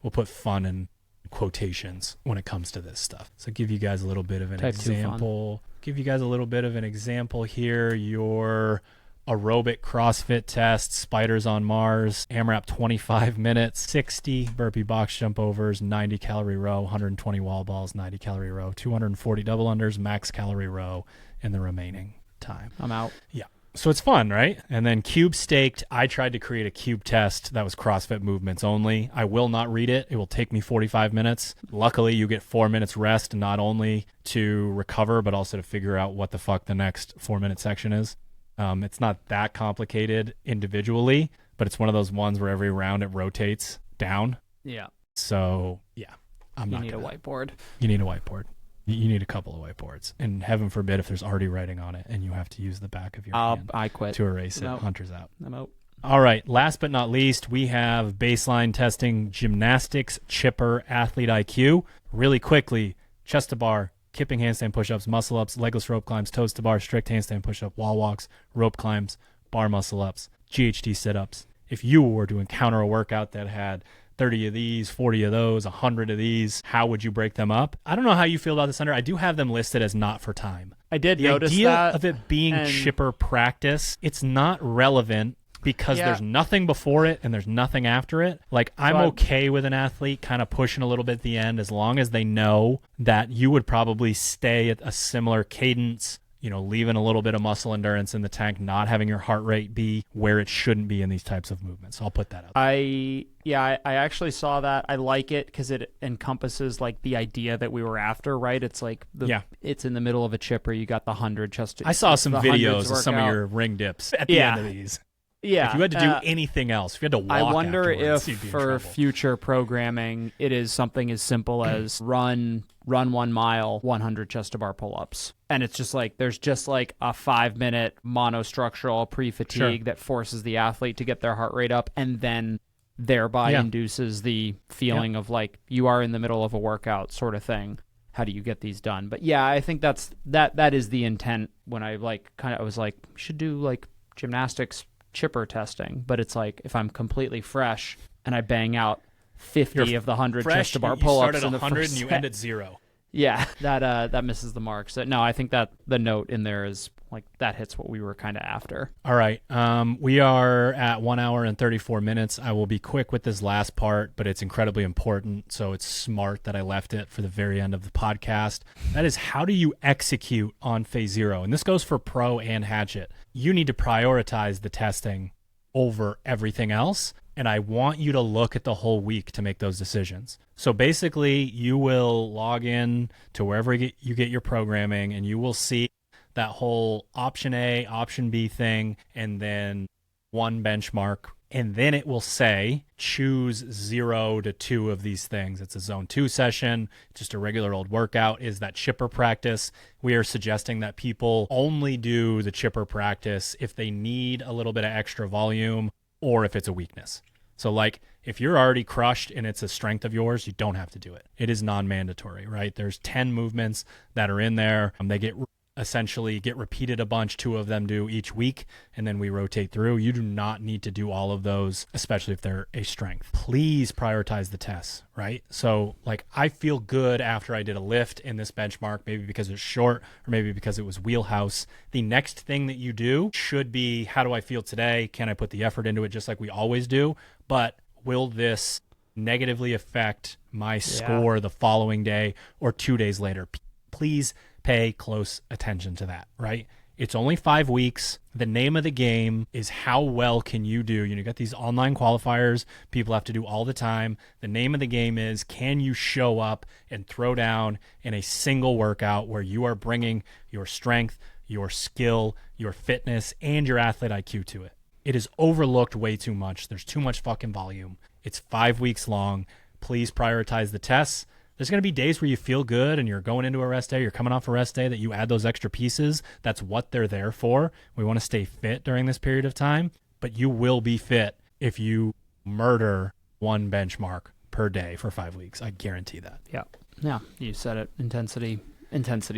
we'll put fun in quotations when it comes to this stuff. So give you guys a little bit of an example. Give you guys a little bit of an example here. Your aerobic CrossFit test, spiders on Mars, AMRAP 25 minutes, 60 burpee box jump overs, 90 calorie row, 120 wall balls, 90 calorie row, 240 double unders, max calorie row in the remaining time. I'm out. Yeah. So it's fun, right? And then cube staked, I tried to create a cube test that was CrossFit movements only. I will not read it. It will take me 45 minutes. Luckily, you get 4 minutes rest, not only to recover, but also to figure out what the fuck the next 4-minute section is. It's not that complicated individually, but it's one of those ones where every round it rotates down. Yeah. So, yeah. You need a whiteboard. You need a whiteboard. You need a couple of whiteboards. And heaven forbid if there's already writing on it and you have to use the back of your hand I quit. to erase it. Nope. Hunter's out. I'm out. All right. Last but not least, we have baseline testing, gymnastics, chipper, athlete IQ. Really quickly, chest to bar, kipping handstand push-ups, muscle-ups, legless rope climbs, toes to bar, strict handstand push-up, wall walks, rope climbs, bar muscle-ups, GHD sit-ups. If you were to encounter a workout that had 30 of these, 40 of those, 100 of these, how would you break them up? I don't know how you feel about this, Hunter. I do have them listed as not for time. I did notice that. The idea of it being chipper practice, it's not relevant because there's nothing before it and there's nothing after it. Like, I'm okay with an athlete kind of pushing a little bit at the end as long as they know that you would probably stay at a similar cadence, you know, leaving a little bit of muscle endurance in the tank, not having your heart rate be where it shouldn't be in these types of movements. I'll put that out. I actually saw that. I like it because it encompasses like the idea that we were after, right? It's like it's in the middle of a chipper. You got the 100 chest. I saw some videos of some of your ring dips at the end of these. Yeah. If you had to do anything else, if you had to walk I wonder if for future programming, it is something as simple as run 1 mile, 100 chest to bar pull-ups. And it's just like, there's just like a 5-minute monostructural pre-fatigue that forces the athlete to get their heart rate up and then thereby induces the feeling of like you are in the middle of a workout sort of thing. How do you get these done? But yeah, I think that is the intent when I I was like, we should do like gymnastics chipper testing, but it's like if I'm completely fresh and I bang out 50 of the 100 chest to bar pull-ups in the 100 and you end at 0. Yeah, that misses the mark. So no, I think that the note in there is like that hits what we were kind of after. All right. We are at 1 hour and 34 minutes. I will be quick with this last part, but it's incredibly important. So it's smart that I left it for the very end of the podcast. That is, how do you execute on phase 0? And this goes for pro and hatchet. You need to prioritize the testing over everything else. And I want you to look at the whole week to make those decisions. So basically, you will log in to wherever you get your programming, and you will see that whole option A, option B thing, and then one benchmark. And then it will say, choose 0 to 2 of these things. It's a zone 2 session, just a regular old workout. Is that chipper practice? We are suggesting that people only do the chipper practice if they need a little bit of extra volume or if it's a weakness. So like if you're already crushed and it's a strength of yours, you don't have to do it. It is non-mandatory, right? There's 10 movements that are in there. They essentially get repeated a bunch. 2 of them do each week, and then we rotate through. You do not need to do all of those, especially if they're a strength. Please prioritize the tests, right? So like I feel good after I did a lift in this benchmark, maybe because it's short or maybe because it was wheelhouse. The next thing that you do should be, how do I feel today? Can I put the effort into it just like we always do? But will this negatively affect my score the following day or 2 days later? Please pay close attention to that, right? It's only 5 weeks. The name of the game is how well can you do? You got these online qualifiers people have to do all the time. The name of the game is, can you show up and throw down in a single workout where you are bringing your strength, your skill, your fitness, and your athlete IQ to it? It is overlooked way too much. There's too much fucking volume. It's 5 weeks long. Please prioritize the tests. There's going to be days where you feel good and you're going into a rest day, you're coming off a rest day, that you add those extra pieces. That's what they're there for. We want to stay fit during this period of time, but you will be fit if you murder one benchmark per day for 5 weeks. I guarantee that. Yeah, you said it. Intensity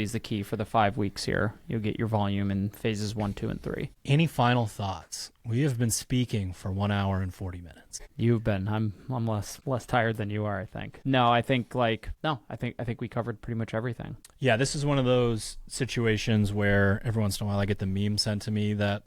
is the key for the 5 weeks here. You'll get your volume in phases 1, 2, and 3. Any final thoughts? We have been speaking for 1 hour and 40 minutes. You've been. I'm less tired than you are, I think. No, I think we covered pretty much everything. Yeah, this is one of those situations where every once in a while I get the meme sent to me that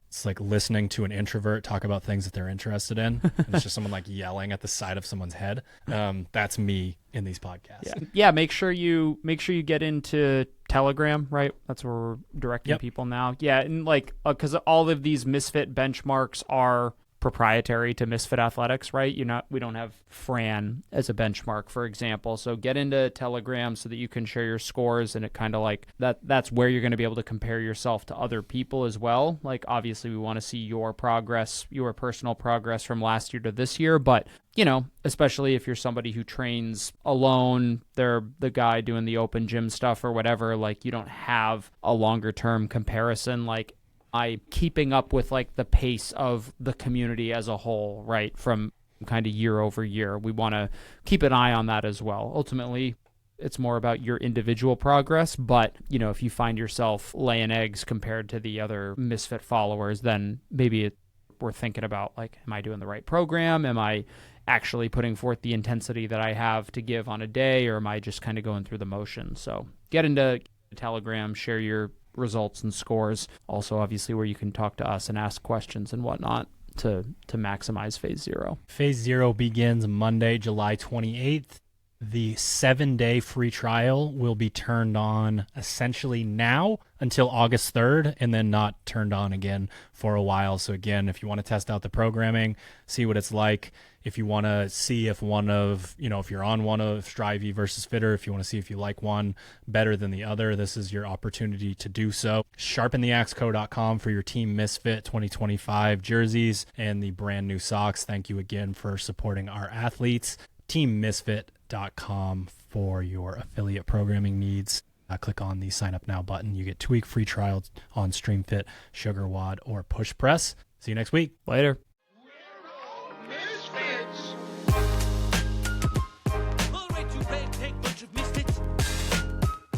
it's like listening to an introvert talk about things that they're interested in. It's just someone like yelling at the side of someone's head. That's me in these podcasts. Yeah. Make sure you get into Telegram, right? That's where we're directing people now. Yeah, and like because all of these Misfit benchmarks are proprietary to Misfit Athletics, right? We don't have Fran as a benchmark, for example. So get into Telegram so that you can share your scores, and it kind of like that's where you're going to be able to compare yourself to other people as well. Like obviously we want to see your progress, your personal progress from last year to this year, but especially if you're somebody who trains alone, they're the guy doing the open gym stuff or whatever, like you don't have a longer term comparison. Like keeping up with like the pace of the community as a whole, right? From kind of year over year. We want to keep an eye on that as well. Ultimately, it's more about your individual progress, but if you find yourself laying eggs compared to the other Misfit followers, then maybe we're thinking about like, am I doing the right program? Am I actually putting forth the intensity that I have to give on a day, or am I just kind of going through the motions? So get into Telegram, share your results and scores. Also, obviously, where you can talk to us and ask questions and whatnot to maximize phase 0. Phase 0 begins Monday, July 28th. The 7-day free trial will be turned on essentially now until August 3rd, and then not turned on again for a while. So again, if you want to test out the programming, see what it's like, if you want to see if if you're on one of Strivey versus Fitter, if you want to see if you like one better than the other, this is your opportunity to do so. Sharpentheaxeco.com for your Team Misfit 2025 jerseys and the brand new socks. Thank you again for supporting our athletes. TeamMisfit.com for your affiliate programming needs. Click on the sign up now button. You get 2-week free trials on StreamFit, Sugar WOD, or Push Press. See you next week. Later.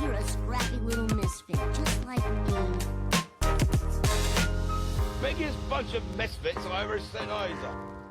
You're a scrappy little misfit, just like me. Biggest bunch of misfits I ever set eyes on.